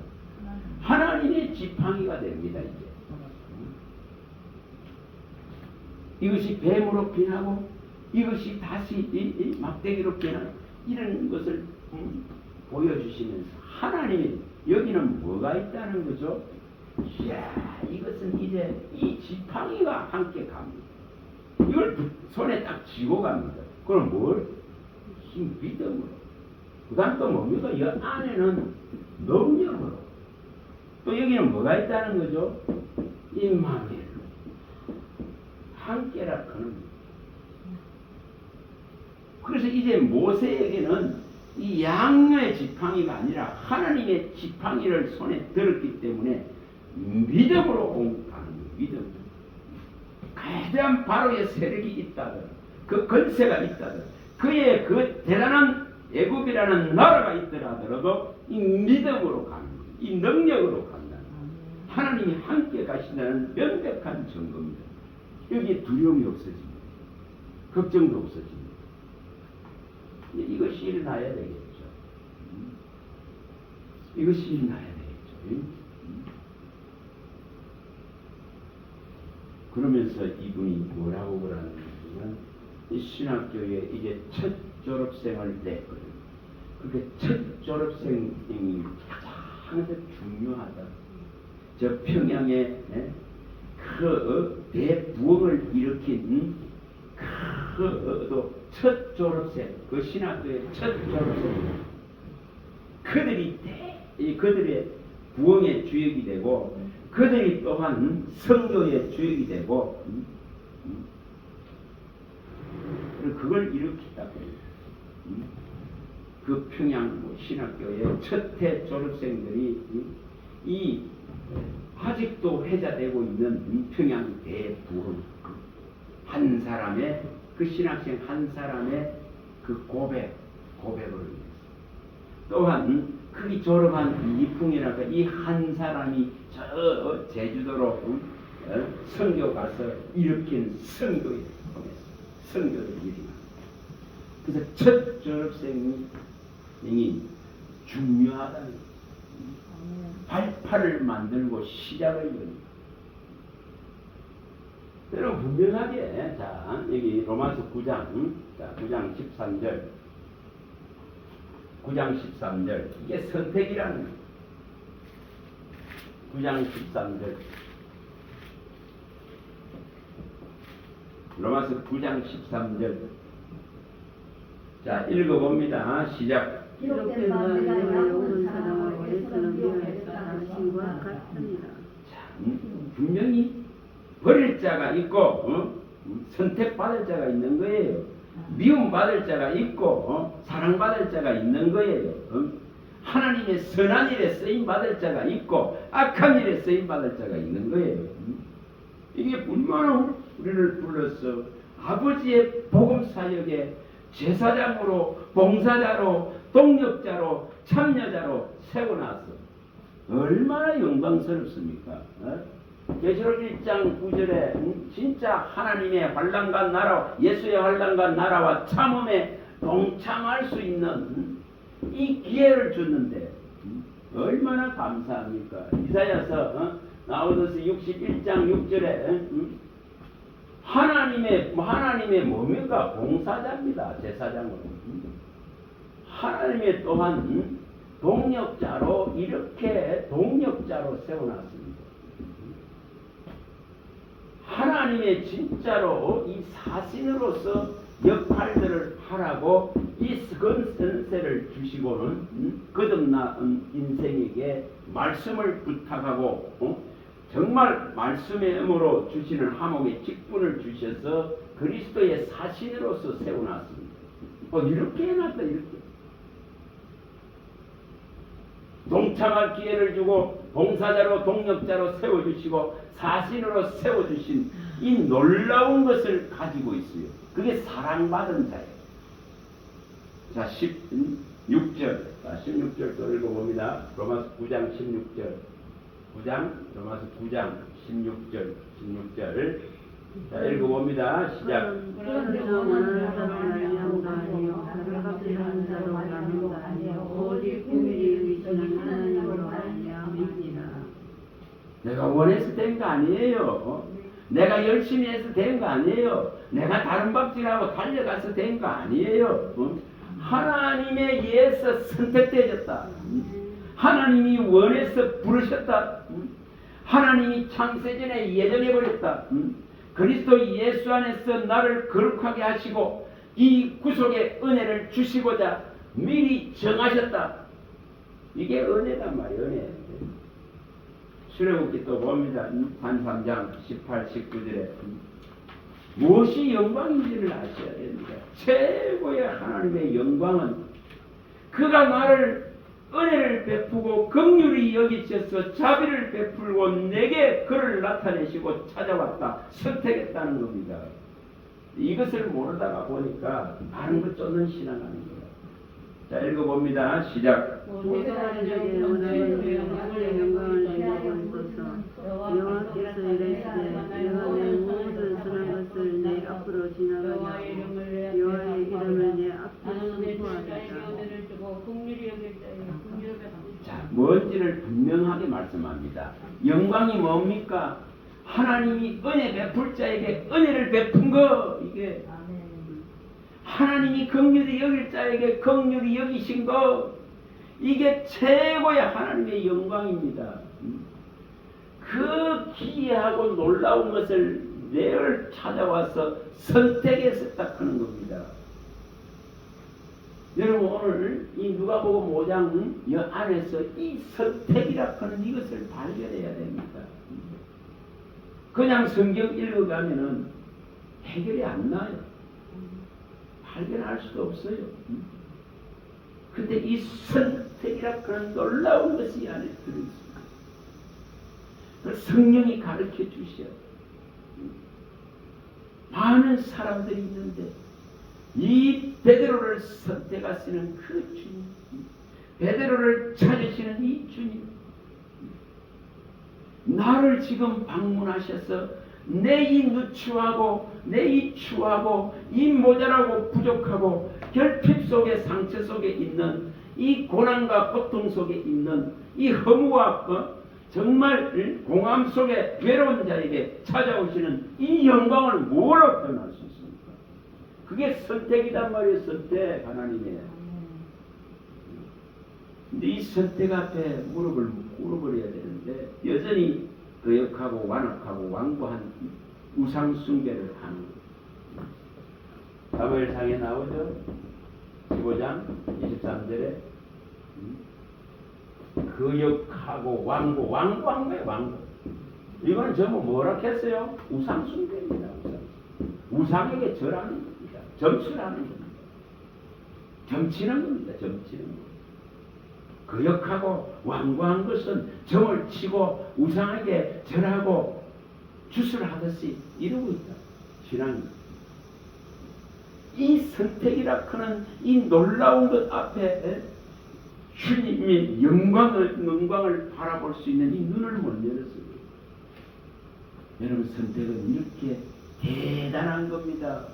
하나님의 지팡이가 됩니다. 이것이 뱀으로 변하고 이것이 다시 이 막대기로 변하고 이런 것을 보여주시면서 하나님이 여기는 뭐가 있다는 거죠? 이야, 이것은 이제 이 지팡이가 함께 갑니다. 이걸 손에 딱 쥐고 갑니다. 그럼 뭘? 힘, 믿음으로. 그 다음 또 뭡니까? 이 안에는 능력으로. 또 여기는 뭐가 있다는 거죠? 임마누엘. 함께라 그는. 그래서 이제 모세에게는 이 양의 지팡이가 아니라 하나님의 지팡이를 손에 들었기 때문에 믿음으로 가는 거예요. 믿음. 가장 바로의 세력이 있다든, 그 건세가 있다든, 그의 그 대단한 애굽이라는 나라가 있더라도 이 믿음으로 가는 거예요. 이 능력으로 간다는 거예요. 하나님이 함께 가신다는 명백한 증거입니다. 여기에 두려움이 없어집니다. 걱정도 없어집니다. 이것이 일어나야 되겠죠. 이것이 일어나야 되겠죠. 그러면서 이분이 뭐라고 그러냐면 이 신학교에 이제 첫 졸업생을 냈거든요. 그렇게 첫 졸업생이 가장 중요하다. 저 평양에 그 대부흥을 일으킨 그 첫 졸업생, 그 신학교의 첫 졸업생, 그들의 부흥의 주역이 되고, 그들이 또한 성도의 주역이 되고, 그걸 일으켰다고 해요. 그 평양 신학교의 첫해 졸업생들이 이 아직도 회자되고 있는 평양 대부흥, 한 사람의 그 신학생 한 사람의 그 고백으로 인해서 또한 그이 졸업한 이풍이라고 이 한 사람이 저 제주도로 선교 가서 일으킨 성도들이 일어나. 그래서 첫 졸업생이 중요하다는 거예요. 발판을 만들고 시작을 여는. 여러분 분명하게 자 여기 로마서 9장 13절 9장 13절 이게 선택이라는 거예요. 9장 13절 로마서 9장 13절 자 읽어봅니다. 시작. 기록된 바 내가 모든 사람을 위해서는 미워해서 당신과 같으니라. 자, 분명히 버릴 자가 있고 선택받을 자가 있는 거예요. 미움받을 자가 있고 사랑받을 자가 있는 거예요. 하나님의 선한 일에 쓰임받을 자가 있고 악한 일에 쓰임받을 자가 있는 거예요. 이게 얼마나 우리를 불러서 아버지의 복음사역에 제사장으로 봉사자로 동력자로 참여자로 세워놨어. 얼마나 영광스럽습니까? 계시록 1장 9절에 진짜 하나님의 환난과 나라, 예수의 환난과 나라와 참음에 동참할 수 있는 이 기회를 줬는데 얼마나 감사합니까? 이사야서 나오더서 61장 6절에 하나님의 뭡니까? 봉사자입니다. 제사장으로. 하나님의 또한 동력자로 이렇게 동력자로 세워놨습니다. 하나님의 진짜로 이 사신으로서 역할들을 하라고 이 권세를 주시고는 거듭난 인생에게 말씀을 부탁하고 정말 말씀의 힘으로 주시는 하목의 직분을 주셔서 그리스도의 사신으로서 세워놨습니다. 이렇게 해놨다. 이렇게 동참할 기회를 주고 봉사자로 동력자로 세워주시고 사신으로 세워주신 이 놀라운 것을 가지고 있어요. 그게 사랑받은 자예요. 자, 16절 또 읽어봅니다. 로마서 9장 16절 로마서 9장 16절 자, 읽어봅니다. 시작. 그런데 원하는 자로 말미암은 바 아니요 다른 값을 하는 자로 말미암은 바 아니요 오직 긍휼히 여기시는 하나님으로 말미암으니라. 내가 원해서 된 거 아니에요. 내가 열심히 해서 된 거 아니에요. 내가 다른 밥질하고 달려가서 된 거 아니에요. 하나님에 의해서 선택되어졌다. 하나님이 원해서 부르셨다. 하나님이 창세전에 예정해버렸다. 그리스도 예수 안에서 나를 거룩하게 하시고 이 구속의 은혜를 주시고자 미리 정하셨다. 이게 은혜란 말이에요. 은혜. 출애굽기 또 봅니다. 단 3장 18, 19절에 무엇이 영광인지를 아셔야 됩니다. 최고의 하나님의 영광은 그가 나를 은혜를 베푸고 긍휼히 여기셔서 자비를 베풀고 내게 그를 나타내시고 찾아왔다. 선택했다는 겁니다. 이것을 모르다가 보니까 다른 것 쫓는 신앙하는 거예요. 자, 읽어봅니다. 시작. 모세가 이르되 원하는 주의 영광을 내게 보소서. 여호와께서 이르시되 내가 내 모든 선한 것을 내 앞으로 지나가냐 여호와의 이름을 내 앞에 선포하리라. 자, 뭔지를 분명하게 말씀합니다. 영광이 뭡니까? 하나님이 은혜 베풀 자에게 은혜를 베푼 거. 이게 하나님이 긍휼히 여길 자에게 긍휼히 여기신 거. 이게 최고의 하나님의 영광입니다. 그 기이하고 놀라운 것을 내를 찾아와서 선택해서 하는 겁니다. 여러분 오늘 이 누가복음 5장 안에서 이 선택이라 하는 이것을 발견해야 됩니다. 그냥 성경 읽어가면은 해결이 안 나요. 발견할 수도 없어요. 근데 이 선택이라 하는 놀라운 것이 안에 들어있습니다. 성령이 가르쳐 주셔. 많은 사람들이 있는데 이 베드로를 선택하시는 그 주님, 베드로를 찾으시는 이 주님, 나를 지금 방문하셔서 내 이 누추하고 내 이 추하고 이 모자라고 부족하고 결핍 속에 상처 속에 있는 이 고난과 고통 속에 있는 이 허무와 정말 공함 속에 외로운 자에게 찾아오시는 이 영광을 뭐로 표현할 수 있습니까? 그게 선택이란 말이에요. 선택. 하나님의. 근데 이 선택 앞에 무릎을 꿇어버려야 되는데 여전히 거역하고 완악하고 완고한 우상 숭배를 하는 거예요. 사무엘상에 나오죠. 15장 23절에 거역하고 완고한 거예요. 완고. 이건 전부 뭐라 했어요? 우상 숭배입니다. 우상에게 절하는 겁니다. 점수라는 겁니다. 점치는 겁니다. 점치는 겁니다. 거역하고 완고한 것은 점을 치고 우상에게 절하고 주술하듯이 이루고 있다. 신앙입니다. 이 선택이라 크는 이 놀라운 것 앞에 주님의 영광을 바라볼 수 있는 이 눈을 못 열었어요. 여러분, 선택은 이렇게 대단한 겁니다.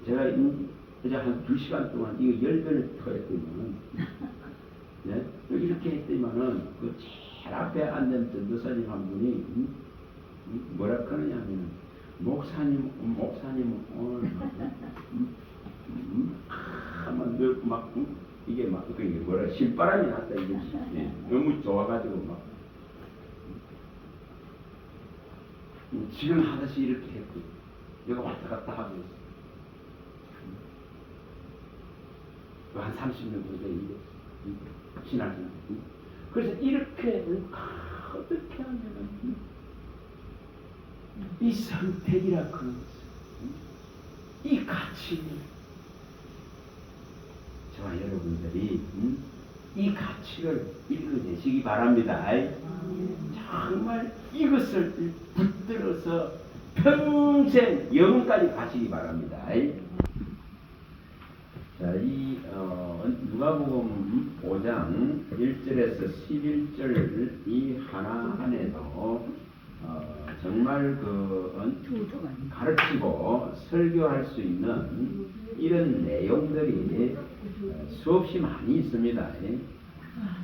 제가 이제 한 2시간 동안 이거 10번을 토했더니만은, 네? 이렇게 했더니만은, 그 제일 앞에 앉은 전도사님 한 분이, 뭐라 그러냐면은, 목사님, 오늘 막, 이게 막, 이게 뭐라, 신바람이 났다, 이게. 예, 너무 좋아가지고 막. 지금 하듯이 이렇게 했고, 내가 왔다 갔다 하고 있어. 한 30년 정도 지나면. 그래서 이렇게, 어떻게 하면은, 이 선택이라 그런 것을, 이 가치, 저와 여러분들이 이 가치를 읽어내시기 바랍니다. 정말 이것을 붙들어서 평생 영원까지 가시기 바랍니다. 자, 이 누가복음 5장 1절에서 11절 이 하나 안에도 정말 가르치고 설교할 수 있는 이런 내용들이 수없이 많이 있습니다.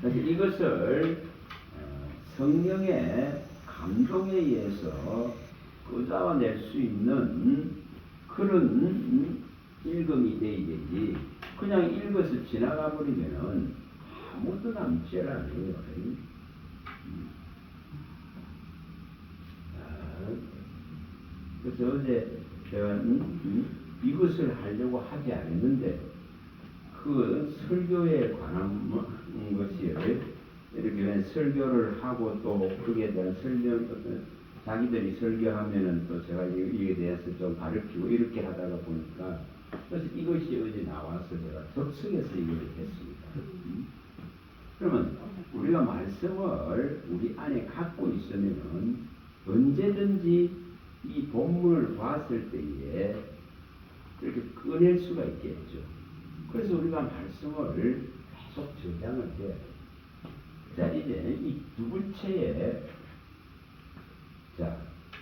그래서 이것을 성령의 감동에 의해서 끄잡아낼 수 있는 그런 읽음이 되어야지, 그냥 읽어서 지나가 버리면은 아무도 남지 않아요. 그래서 어제 제가 이것을 하려고 하지 않았는데, 그 설교에 관한 것이 이렇게 설교를 하고 또 거기에 대한 설명, 자기들이 설교하면은 또 제가 이에 대해서 좀 가르치고 이렇게 하다가 보니까, 그래서 이것이 어제 나와서 제가 접속해서 이걸 했습니다. 그러면 우리가 말씀을 우리 안에 갖고 있으면은 언제든지 이 본문을 봤을 때에 이렇게 꺼낼 수가 있겠죠. 그래서 우리가 말씀을 계속 저장을 해요. 자, 이제 이 두 번째에, 자,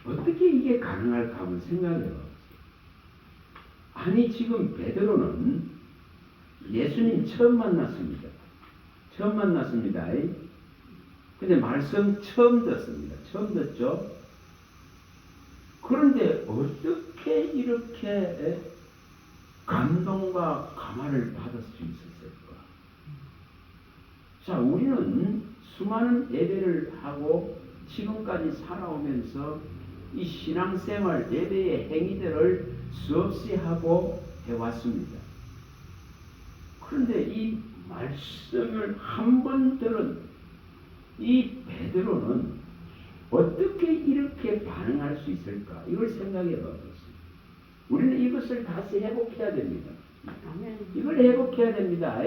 어떻게 이게 가능할까 한번 생각해 봐요. 아니, 지금 베드로는 예수님 처음 만났습니다. 처음 만났습니다. 근데 말씀 처음 듣습니다. 처음 듣죠? 그런데 어떻게 이렇게 감동과 감화를 받을 수 있었을까? 자, 우리는 수많은 예배를 하고 지금까지 살아오면서 이 신앙생활 예배의 행위들을 수없이 하고 해왔습니다. 그런데 이 말씀을 한 번 들은 이 베드로는 어떻게 이렇게 반응할 수 있을까? 이걸 생각해 봐봤어요. 우리는 이것을 다시 회복해야 됩니다. 이걸 회복해야 됩니다.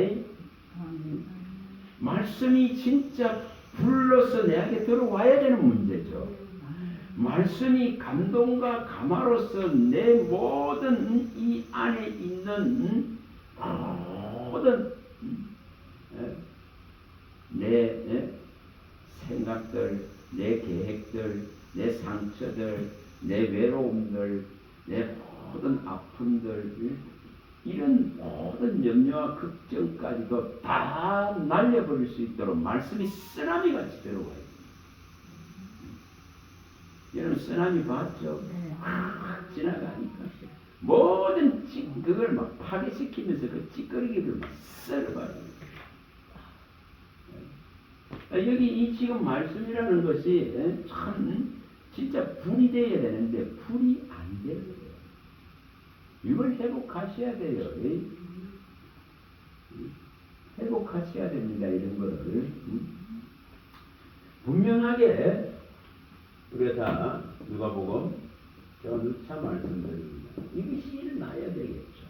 말씀이 진짜 불러서 내게 들어와야 되는 문제죠. 말씀이 감동과 감화로서 내 모든 이 안에 있는 모든 내 생각들, 내 계획들, 내 상처들, 내 외로움들, 내 모든 아픔들, 이런 모든 염려와 걱정까지도 다 날려버릴 수 있도록 말씀이 쓰나미같이 들어와요. 여러분, 쓰나미 봤죠? 확 지나가니까 모든 그걸 막 파괴시키면서 그 찌꺼기를 막 썰어버려요. 여기 이 지금 말씀이라는 것이 참 진짜 불이 되어야 되는데 불이 안 되는 거예요. 이걸 회복하셔야 돼요. 회복하셔야 됩니다. 이런 거를. 분명하게 우리가 다 누가복음, 제가 누차 말씀드립니다. 이것이 일어나야 되겠죠.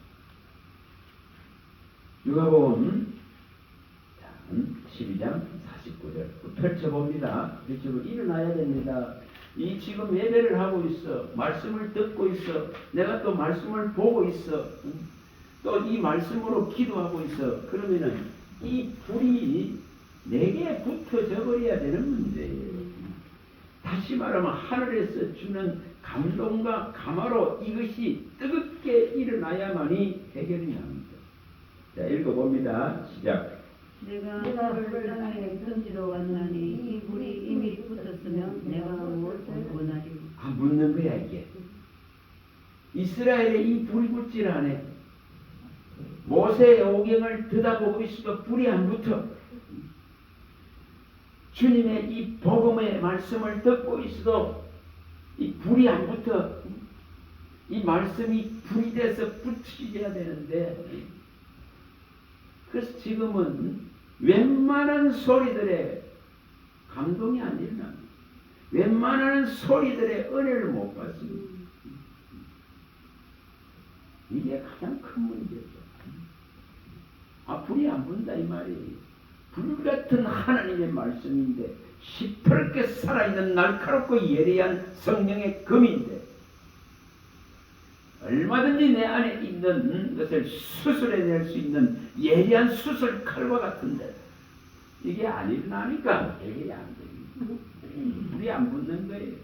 누가복음 12장 49절 펼쳐봅니다. 펼쳐보면 일어나야 됩니다. 이 지금 예배를 하고 있어. 말씀을 듣고 있어. 내가 또 말씀을 보고 있어. 또 이 말씀으로 기도하고 있어. 그러면은 이 불이 내게 붙어져 버려야 되는 문제예요. 다시 말하면 하늘에서 주는 감동과 감화로 이것이 뜨겁게 일어나야만이 해결이 납니다. 자, 읽어봅니다. 시작. 내가 불을 땅에 던지러 왔나니 이 불이 이미 붙었으면 내가 무엇을 원하리. 묻는 거야 이게. 이스라엘에 이 불이 붙질 않아. 모세의 오경을 들여다보고 있어도 불이 안 붙어. 주님의 이 복음의 말씀을 듣고 있어도 이 불이 안 붙어. 이 말씀이 불이 돼서 붙이셔야 되는데, 그래서 지금은 웬만한 소리들에 감동이 안 일어납니다. 웬만한 소리들의 은혜를 못 받습니다. 이게 가장 큰 문제죠. 불이 안 붙는다 이 말이에요. 불 같은 하나님의 말씀인데, 시퍼렇게 살아있는 날카롭고 예리한 성령의 검인데, 얼마든지 내 안에 있는 것을 수술해낼 수 있는 예리한 수술 칼과 같은데, 이게 안 일어나니까 해결이 안 됩니다. 불이 안 붙는 거예요.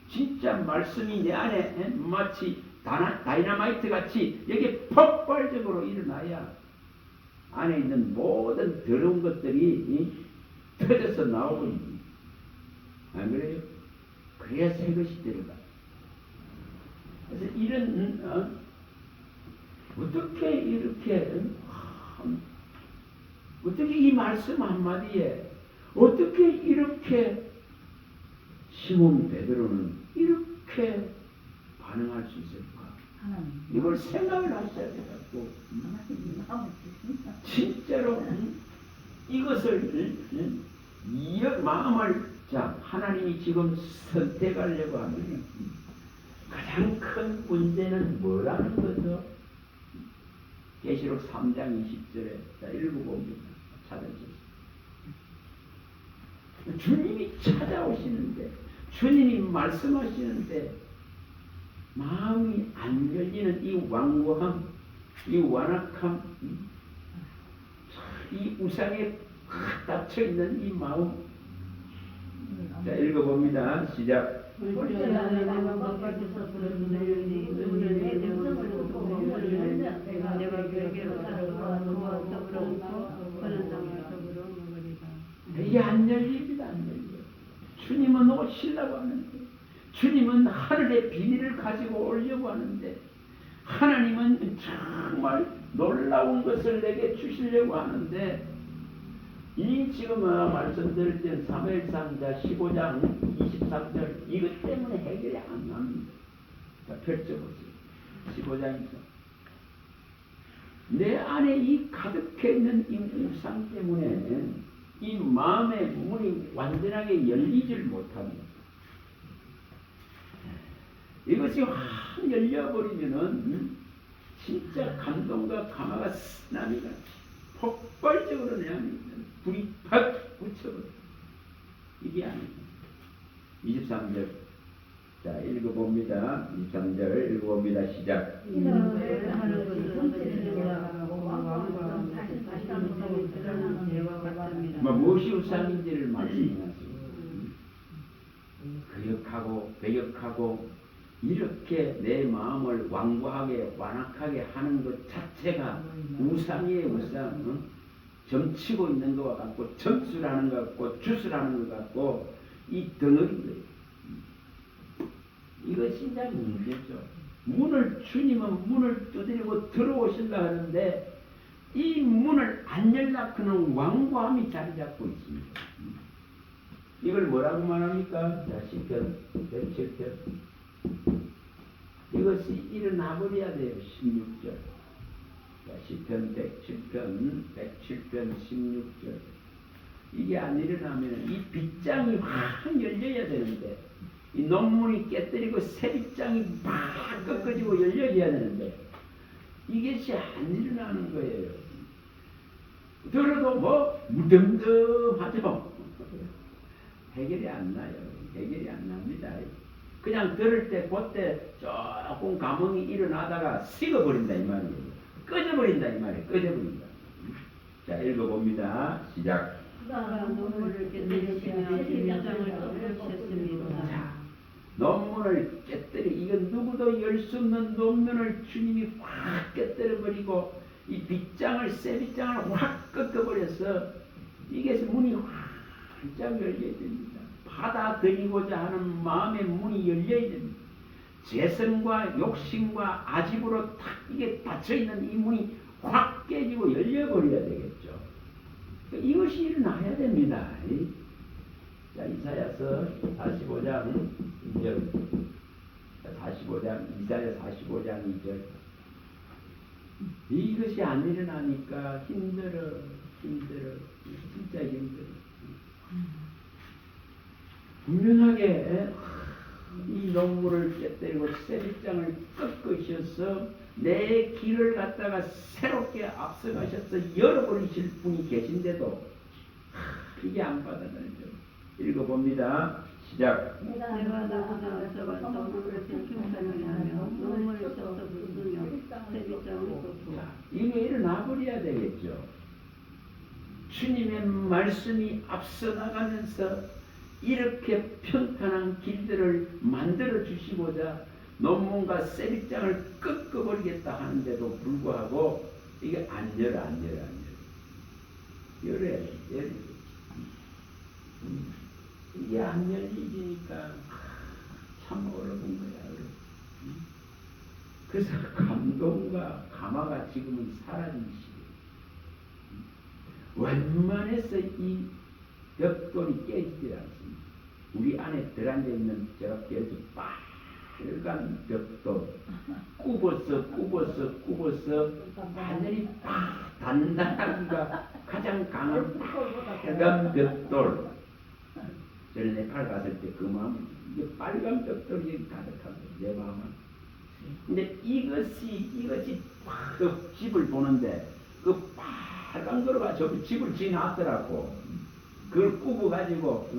진짜 말씀이 내 안에 마치 다이너마이트 같이 여기 폭발적으로 일어나야 안에 있는 모든 더러운 것들이 터져서 나오고, 안 그래요? 그래야 새 것이 들어가. 그래서 이런 어떻게 이렇게 어떻게 이 말씀 한마디에 어떻게 이렇게 시몬 베드로는 이렇게 반응할 수 있을까? 이걸 생각을 하셔야 돼갖고 진짜로 이것을 마음을 하나님이 지금 선택하려고 하면 가장 큰 문제는 뭐라는 거죠? 계시록 3장 20절에 읽어봅니다. 찾아주세요. 주님이 찾아오시는데, 주님이 말씀하시는데 마음이 안 열리는 이 완고함, 이 완악함, 이 우상에 닫혀있는 이 마음. 자, 읽어봅니다. 시작. 이게 안 열립니다. 안 열려. 주님은 오시려고 하는데, 주님은 하늘의 비밀을 가지고 오려고 하는데, 하나님은 정말 놀라운 것을 내게 주시려고 하는데, 이 지금 말씀드릴 때 사무엘상 15장 23절 이것 때문에 해결이 안 납니다. 자, 펼쳐보세요. 15장에서 내 안에 이 가득해 있는 이 우상 때문에 이 마음의 문이 완전하게 열리질 못합니다. 이것이 확 열려버리면은 진짜 감동과 감화가 쓰나미가 폭발적으로 내 안에 있는 불이 팍 붙여버려. 이게 아닙니다. 23절. 자, 읽어봅니다. 23절 읽어봅니다. 시작. 무엇이 우상인지를 말씀하시고, 거역하고 배역하고 이렇게 내 마음을 완고하게 완악하게 하는 것 자체가 우상이에요. 우상. 점치고 있는 것과 같고, 점수라는 것 같고, 주술하는 것 같고, 이 덩어리인 거예요. 이것이 이제 문제죠. 주님은 문을 두드리고 들어오시려 하는데, 이 문을 안 열라크는 완고함이 자리 잡고 있습니다. 이걸 뭐라고 말합니까? 자, 시편 107편. 이것이 일어나 버려야 돼요. 16절. 시편 107편 16절. 이게 안 일어나면 이 빗장이 확 열려야 되는데, 이 논문이 깨뜨리고 새 빗장이 막 꺾어지고 열려야 되는데, 이것이 안 일어나는 거예요. 들어도 무덤덤하죠. 해결이 안 나요. 해결이 안 납니다. 그냥 들을 때 그때 조금 감흥이 일어나다가 식어버린다 이 말이에요. 꺼져버린다 이 말이에요. 꺼져버린다. 자, 읽어봅니다. 시작. 그가 눈물을 깨뜨리시며 세상을 덮으셨습니다. 자, 논문을 깨뜨려, 이건 누구도 열 수 없는 논문을 주님이 확 깨뜨려버리고 이 빗장을, 새 빗장을 확 꺾어버려서 이게 문이 활짝 열려야 됩니다. 받아들이고자 하는 마음의 문이 열려야 됩니다. 재성과 욕심과 아집으로 탁 이게 닫혀있는 이 문이 확 깨지고 열려버려야 되겠죠. 이것이 일어나야 됩니다. 자, 이사야서 45장 2절. 45장, 이사야 45장 2절. 이것이 안 일어나니까 힘들어. 진짜 힘들어. 분명하게 이 농물을 깨뜨리고 쇠빗장을 꺾으셔서 내 길을 갖다가 새롭게 앞서가셔서 열어버리실 분이 계신데도 이게 안 받아들여져. 읽어봅니다. 시작. 내가 너보다 앞서가서 그것을 칭찬을 하며 눈물을 흘려서 부수며 세비장을 꺾고. 이게 일어나 버려야 되겠죠. 주님의 말씀이 앞서 나가면서 이렇게 평탄한 길들을 만들어 주시고자 논문과 세빗장을 꺾어버리겠다 하는데도 불구하고 이게 안 열어. 열어야지. 이게 안 열리니까 참 어려운 거야. 그래서 감동과 감화가 지금은 사라진 시기예요. 웬만해서 이 벽돌이 깨지지 않습니다. 우리 안에 들어앉아 있는 제가 벽이 빨간 벽돌 굽어서 완전히 단단하기가 가장 강한 빨간 벽돌. 저는 네팔 갔을 때 그 마음, 이게 빨간 벽돌이 가득합니다. 내 마음은. 근데 이것이 그 집을 보는데 그 빨간 거로가 저 집을 지나왔더라고. 그걸 굽어가지고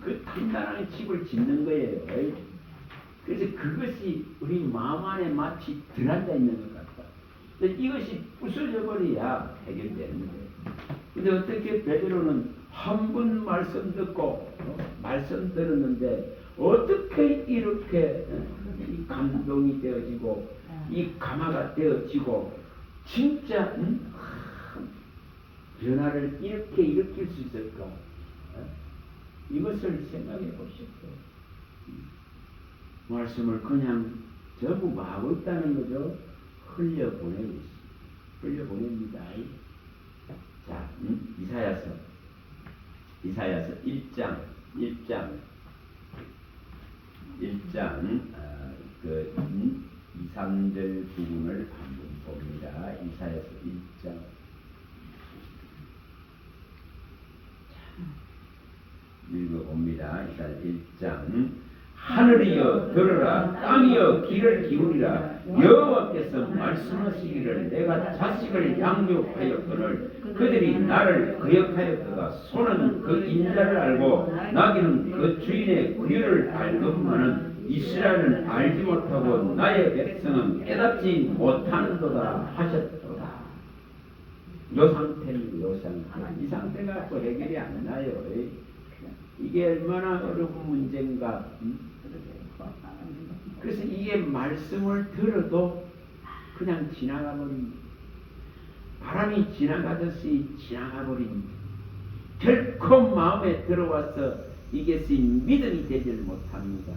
그 단단한 집을 짓는 거예요. 그래서 그것이 우리 마음 안에 마치 들어앉아 있는 것 같다. 이것이 부서져 버려야 해결되는 거예요. 근데 어떻게 베드로는 한 번 말씀 듣고 말씀 들었는데 어떻게 이렇게 이 감동이 되어지고 이 감화가 되어지고 진짜 변화를 이렇게 일으킬 수 있을까? 이것을 생각해 보십시오. 말씀을 그냥 전부 마구 있다는 거죠. 흘려보내고 있습니다. 흘려보냅니다. 자, 이사야서 1장 2, 3절 부분을 한번 봅니다. 이사야서 1장. 읽어봅니다. 이사야 1장. 하늘이여 들으라, 땅이여 귀를 기울이라. 여호와께서 말씀하시기를 내가 자식을 양육하였거늘 그들이 나를 거역하였다가 소는 그 인자를 알고 나귀는 그 주인의 구유를 알건만은 이스라엘은 알지 못하고 나의 백성은 깨닫지 못하는도다 하셨도다. 요 상태는 이 상태 갖고 해결이 안 나요. 이게 얼마나 어려운 문제인가. 그래서 이게 말씀을 들어도 그냥 지나가 버립니다. 바람이 지나가듯이 지나가 버립니다. 결코 마음에 들어와서 이것이 믿음이 되질 못합니다.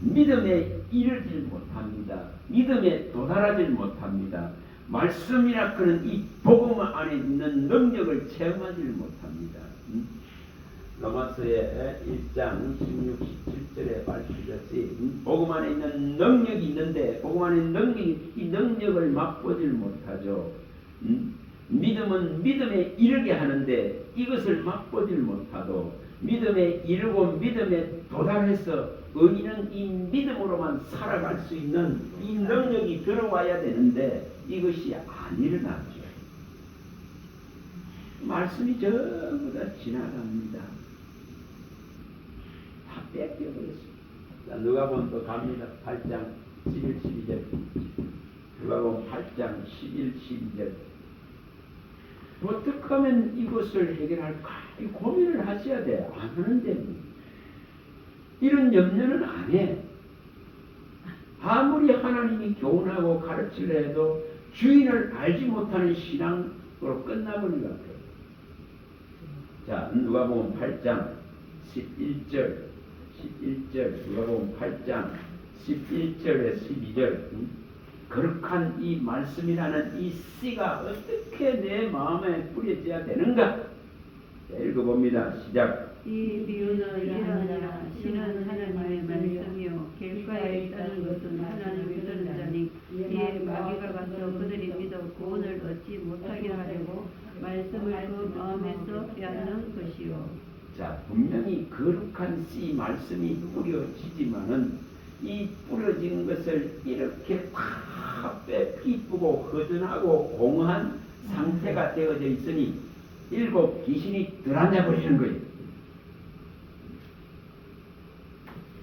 믿음에 이르질 못합니다. 믿음에 도달하질 못합니다. 말씀이라 그런 이 복음 안에 있는 능력을 체험하지 못합니다. 로마서의 1장 16, 17절에 밝히듯이 복음 안에 있는 능력이 있는데 복음 안에 있는 이 능력을 맛보질 못하죠. 믿음은 믿음에 이르게 하는데 이것을 맛보질 못하고 믿음에 이르고 믿음에 도달해서 의인은 이 믿음으로만 살아갈 수 있는 이 능력이 들어와야 되는데 이것이 안 일어나죠. 말씀이 전부 다 지나갑니다. 뺏겨버렸습니다. 자, 누가복음 또 갑니다. 8장 11, 12절. 누가복음 8장 11, 12절. 어떻게 하면 이것을 해결할까? 이 고민을 하셔야 돼. 안 하는데 이런 염려는 안 해. 아무리 하나님이 교훈하고 가르치려 해도 주인을 알지 못하는 신앙으로 끝나버린 것 같아요. 자, 누가복음 8장 11절 누가복음 8장 11절에 12절. 거룩한 이 말씀이라는 이 씨가 어떻게 내 마음에 뿌려져야 되는가? 자, 읽어봅니다. 시작. 이 비유는 이러하니라. 신은 하나님의 말씀이요 길가에 있다는 것은 하나님을 들은 자니 이에 마귀가 가서 그들이 믿어 구원을 얻지 못하게 하려고 말씀을 그 마음에서 빼앗는 것이요. 자, 분명히 거룩한 씨 말씀이 뿌려지지만은 이 뿌려진 것을 이렇게 다 빼기쁘고 허전하고 공허한 상태가 되어져 있으니 일곱 귀신이 들어앉아 버리는 거예요.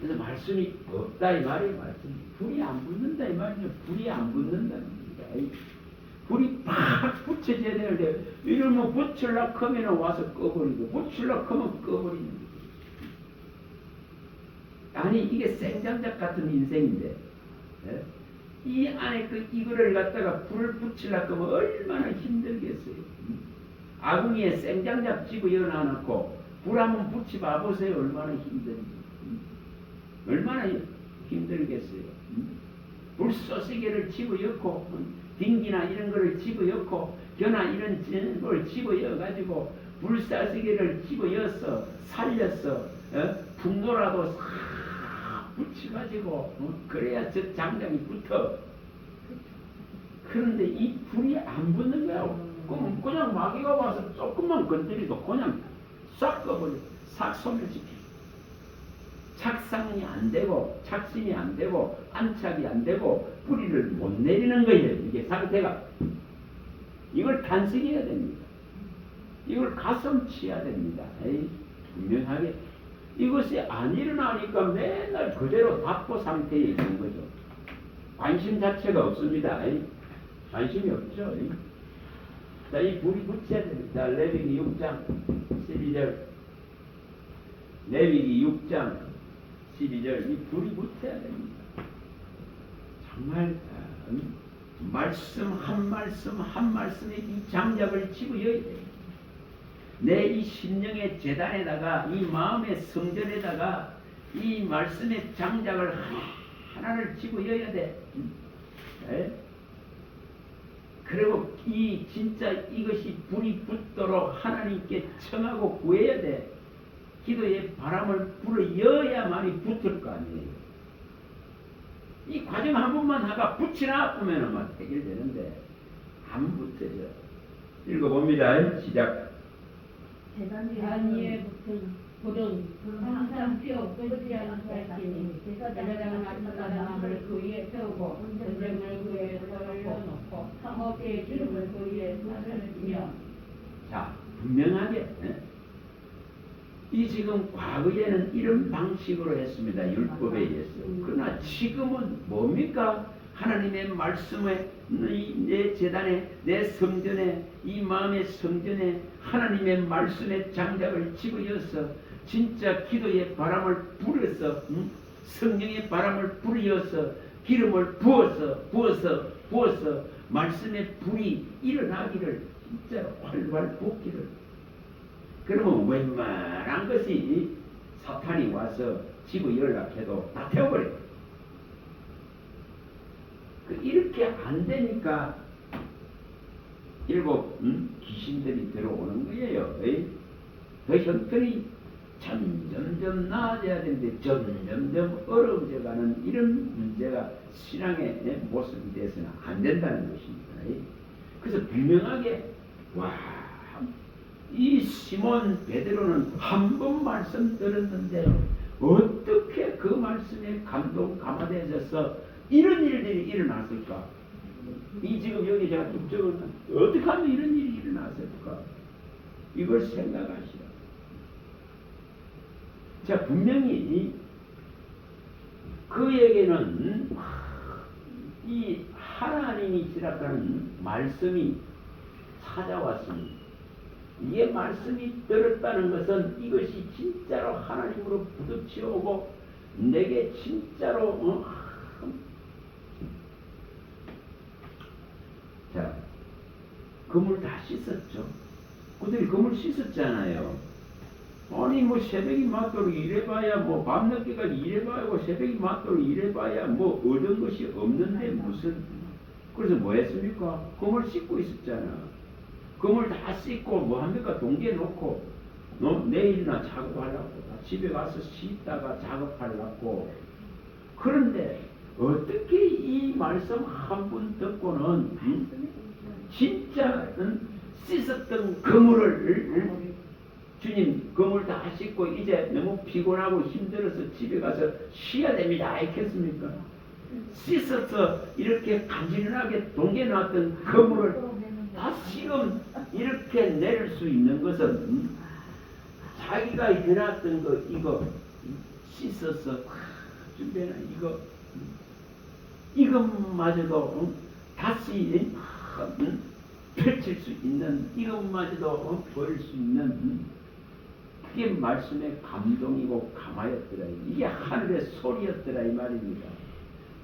그래서 말씀이 없다 이 말이에요. 말씀이 불이 안 붙는다 이 말이죠. 불이 안 붙는다. 불이 팍 붙여져야 되는데 이걸 뭐 붙이려고 하면 와서 꺼버리고 붙이려고 하면 꺼버리는 거예요. 아니 이게 생장작 같은 인생인데 예? 이 안에 이거를 갖다가 불을 붙이려고 하면 얼마나 힘들겠어요. 아궁이에 생장작 집어 넣어놓고 불 한번 붙여봐 보세요. 얼마나 힘든지. 얼마나 힘들겠어요. 불쏘시개를 집어넣고 딩기나 이런 거를 집어넣고 겨나 이런 걸 집어넣어가지고 불쏘시개를 집어넣어서 살려서 분노라도 싹 붙여가지고 그래야 저 장작이 붙어. 그런데 이 불이 안 붙는 거야. 그럼 그냥 마귀가 와서 조금만 건드리도 그냥 싹 꺼버려. 싹 소멸시켜. 착상이 안 되고 착신이 안 되고 안착이 안 되고 뿌리를 못 내리는 거예요. 이게 상태가. 이걸 단식해야 됩니다. 이걸 가슴 치야 됩니다. 에이, 분명하게 이것이 안 일어나니까 맨날 그대로 답보 상태에 있는 거죠. 관심 자체가 없습니다. 에이, 관심이 없죠. 에이. 자, 이 불이 붙여야 됩니다. 레위기 6장 12절. 레위기 6장 12절. 이 불이 붙어야 됩니다. 정말 말씀 한 말씀 한 말씀에 이 장작을 집어여야 돼요. 내 이 심령의 재단에다가 이 마음의 성전에다가 이 말씀의 장작을 하나를 집어여야 돼. 네? 그리고 이 진짜 이것이 불이 붙도록 하나님께 청하고 구해야 돼. 기도의 바람을 불어여야만이 붙을 거 아니에요. 이 과정 한 번만 하가 붙이나 보면은 막 해결되는데 안 붙어져. 읽어봅니다. 시작. 대단위에 붙은 불은 항상 피어 끄지 않는 갈지니 제사장은 아침마다 나무를 그 위에 세우고 전쟁을 그 위에 걸어놓고 상업의 기름을 그 위에 쏟아내며. 자, 분명하게 이 지금 과거에는 이런 방식으로 했습니다. 율법에 의해서. 그러나 지금은 뭡니까? 하나님의 말씀에 내 재단에 내 성전에 이 마음의 성전에 하나님의 말씀의 장작을 집어여서 진짜 기도의 바람을 불어서 성령의 바람을 불어서 기름을 부어서 말씀의 불이 일어나기를 진짜 활활 붓기를. 그러면 웬만한 것이 사탄이 와서 집어열라 해도 다 태워버려요. 이렇게 안 되니까 일곱 귀신들이 들어오는 거예요. 더 형편이 점점점 나아져야 되는데 점점점 어려워져가는 이런 문제가 신앙의 모습이 돼서는 안 된다는 것입니다. 그래서 분명하게 이 시몬 베드로는 한 번 말씀 들었는데 어떻게 그 말씀에 감화되어져서 이런 일들이 일어났을까? 이 지금 여기 제가 쭉 적었는 어떻게 하면 이런 일이 일어났을까? 이걸 생각하시라. 자, 분명히 그에게는 이 하나님이 지락하는 말씀이 찾아왔습니다. 이게 말씀이 들었다는 것은 이것이 진짜로 하나님으로 부딪혀오고 내게 진짜로 자, 그물 다 씻었죠. 그들이 그물 씻었잖아요. 아니 뭐 새벽이 맞도록 일해봐야 뭐 밤늦게까지 일해봐야 새벽이 맞도록 일해봐야 뭐 얻은 것이 없는데 무슨. 그래서 뭐 했습니까? 그물 씻고 있었잖아. 그물 다 씻고 뭐 합니까? 동기에 놓고 내일이나 작업하려고 집에 가서 쉬다가 작업하려고. 그런데 어떻게 이 말씀 한 번 듣고는 진짜 씻었던 그물을 주님 그물 다 씻고 이제 너무 피곤하고 힘들어서 집에 가서 쉬어야 됩니다 했겠습니까? 씻어서 이렇게 간지런하게 동겨놨던 그물을 다시금 이렇게 내릴 수 있는 것은 자기가 해놨던 거 이거 씻어서 준비해놔 이것마저도 다시 펼칠 수 있는 이것마저도 버릴 수 있는 그게 말씀의 감동이고 감화였더라. 이게 하늘의 소리였더라 이 말입니다.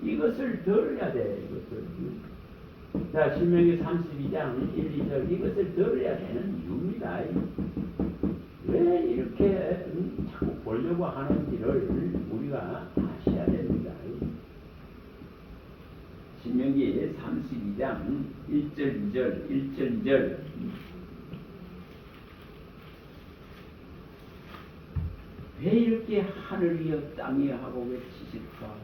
이것을 들어야 돼. 이것을. 자, 신명기 32장 1, 2절 이것을 들어야 되는 이유입니다. 왜 이렇게 자꾸 보려고 하는지를 우리가 아셔야 됩니다. 신명기 32장 1절 2절 1절 2절 왜 이렇게 하늘이여 땅이여 하고 외치실까?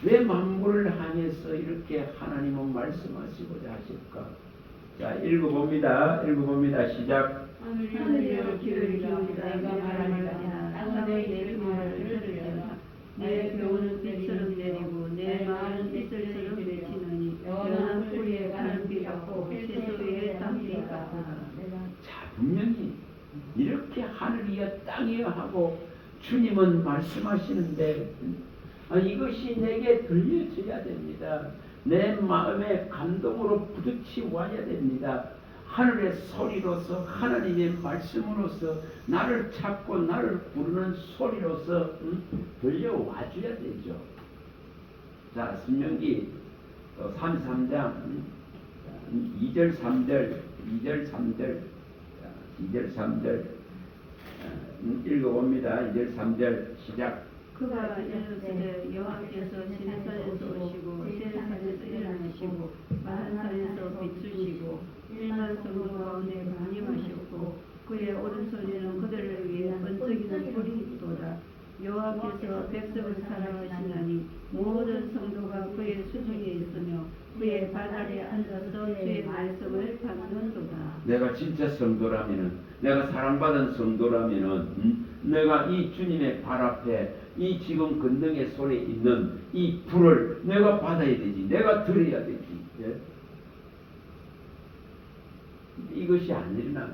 왜 만물을 향해서 이렇게 하나님은 말씀하시고자 하실까? 자, 읽어봅니다. 시작. 하늘이여 귀를 기울이라 내가 말하리라. 땅하늘의 내 말을 들으리라. 내 교훈은 빛처럼 내리고 내 말은 이슬처럼 맺히느니 연한 풀이에 가는 비 같고 채소 위에 땅비 같으라. 자, 분명히 이렇게 하늘이여 땅이여 하고 주님은 말씀하시는데 이것이 내게 들려져야 됩니다. 내 마음의 감동으로 부딪히 와야 됩니다. 하늘의 소리로서 하나님의 말씀으로서 나를 찾고 나를 부르는 소리로서 들려와줘야 되죠. 자, 신명기 33장 2절 3절 읽어봅니다. 2절 3절 시작. 그가 이르시되 여호와께서 시내산에서 오시고 세산에서 일어나시고 마한산에서 비추시고 1만 성도 가운데 강림하셨고 그의 오른손에는 그들을 위해 번쩍이는 불이 있도다. 여호와께서 백성을 사랑하시나니 모든 성도가 그의 수중에 있으며 그의 발 아래 앉아서 주의 말씀을 받는도다. 내가 진짜 성도라면은, 내가 사랑받은 성도라면은, 내가 이 주님의 발 앞에 이 지금 건능의 손에 있는 이 불을 내가 받아야 되지, 내가 들어야 되지. 예? 이것이 안 일어나.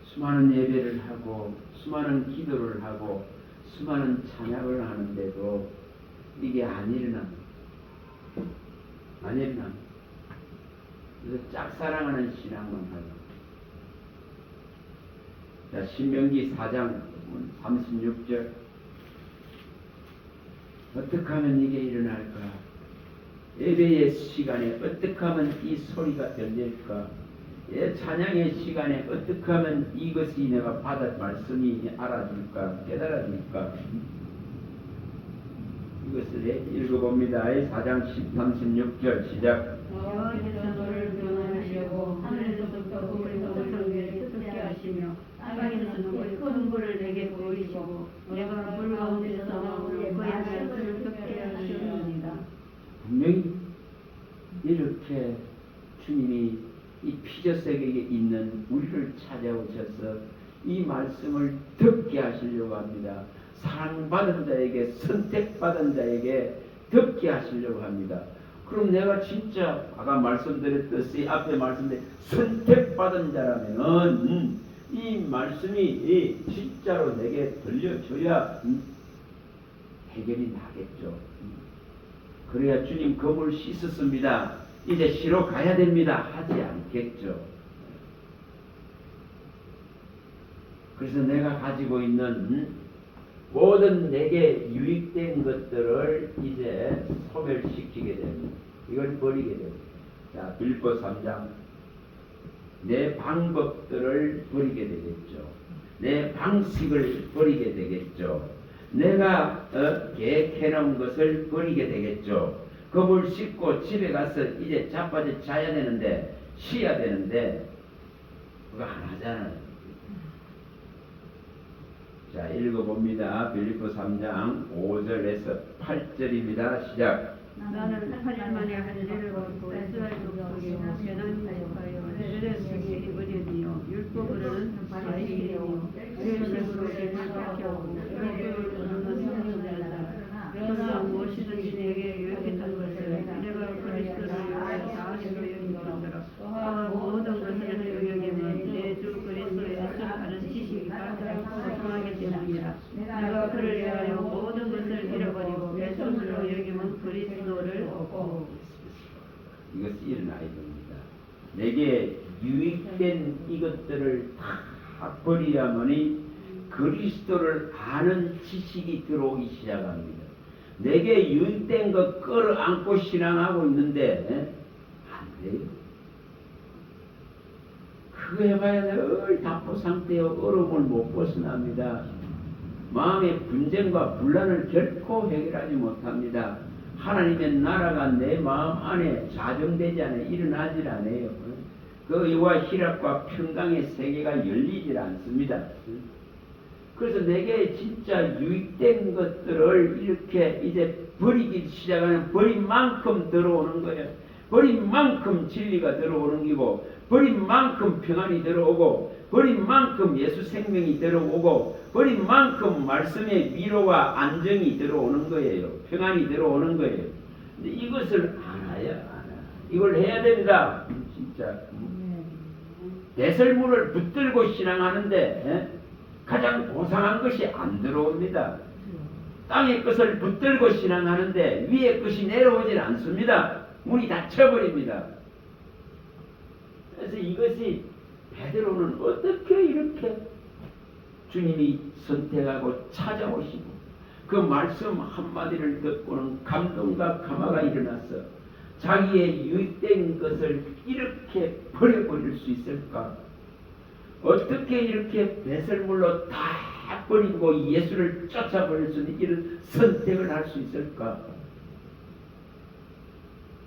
수많은 예배를 하고 수많은 기도를 하고 수많은 찬양을 하는데도 이게 안 일어나. 그래서 짝사랑하는 신앙만 하고. 자, 신명기 4장 36절 어떻게 하면 이게 일어날까? 예배의 시간에 어떻게 하면 이 소리가 들릴까? 찬양의 시간에 어떻게 하면 이것이 내가 받은 말씀이 알아질까? 깨달아질까? 이것을 읽어봅니다. 4장 36절 시작. 여호와께서 너를 변화하시고 하늘에서부터 불이 너를 위해 뜨겁게 하시며 땅에서는 불이 큰 불을 내게 보이시고 내가 불 가운데서 나오는 그의 말씀을 듣게 하시느니라. 분명히 이렇게 주님이 이 피저색에 있는 우리를 찾아오셔서 이 말씀을 듣게 하시려고 합니다. 사랑받은 자에게, 선택받은 자에게 듣게 하시려고 합니다. 그럼 내가 진짜 아까 말씀드렸듯이 앞에 말씀드린 선택받은 자라면 이 말씀이 진짜로 내게 들려줘야 해결이 나겠죠. 그래야 주님 검을 씻었습니다, 이제 쉬러 가야 됩니다 하지 않겠죠. 그래서 내가 가지고 있는 모든 내게 유익된 것들을 이제 소멸시키게 됩니다. 이걸 버리게 됩니다. 자, 빌립보 3장. 내 방법들을 버리게 되겠죠. 내 방식을 버리게 되겠죠. 내가 계획해놓은 것을 버리게 되겠죠. 검을 씻고 집에 가서 이제 자빠져 자야 되는데, 쉬어야 되는데 그거 안 하잖아요. 자, 읽어봅니다. 빌립보 3장 5절에서 8절입니다. 시작. 나는 8일 만에 한 일을 받고 이스라엘 족속이요 베냐민 족하여 레벨의 속에 히브리이요 율법으로는 바리새인이요 율법으로 죄를 밝혀하고 율법을 거두는 성령자다. 그러나 무엇이든지 내게 유익했던 것을 내가 그리스도를 위하여 다하기로 여기거니와 그와 모든 것을 여기면 내 주 그리스도 예수를 아는 지식이 가장 풍성하기 때문이라. 내가 그를 위하여 모든 것을 잃어버리고 내 손으로 여기면 그리스도를 얻고. 이것이 일어나야 됩니다. 내게 유익된 이것들을 다 버려야만이 그리스도를 아는 지식이 들어오기 시작합니다. 내게 유익된 것 끌어안고 신앙하고 있는데 안 돼요. 그거 해봐야 늘 답보 상태여 어려움을 못 벗어납니다. 마음의 분쟁과 분란을 결코 해결하지 못합니다. 하나님의 나라가 내 마음 안에 자정되지 않아요. 일어나질 않아요. 그 이와 희락과 평강의 세계가 열리질 않습니다. 그래서 내게 진짜 유익된 것들을 이렇게 이제 버리기 시작하는, 버린 만큼 들어오는 거예요. 버린 만큼 진리가 들어오는 기고, 버린 만큼 평안이 들어오고, 버린 만큼 예수 생명이 들어오고, 버린 만큼 말씀의 위로와 안정이 들어오는 거예요. 평안이 들어오는 거예요. 근데 이것을 알아야. 이걸 해야 됩니다. 진짜. 배설물을 붙들고 신앙하는데 가장 고상한 것이 안 들어옵니다. 땅의 것을 붙들고 신앙하는데 위의 것이 내려오질 않습니다. 문이 닫혀버립니다. 그래서 이것이 베드로는 어떻게 이렇게 주님이 선택하고 찾아오시고 그 말씀 한마디를 듣고는 감동과 감화가 일어나서 자기의 유익된 것을 이렇게 버려버릴 수 있을까? 어떻게 이렇게 배설물로 다 버리고 예수를 쫓아버릴 수 있는 이런 선택을 할 수 있을까?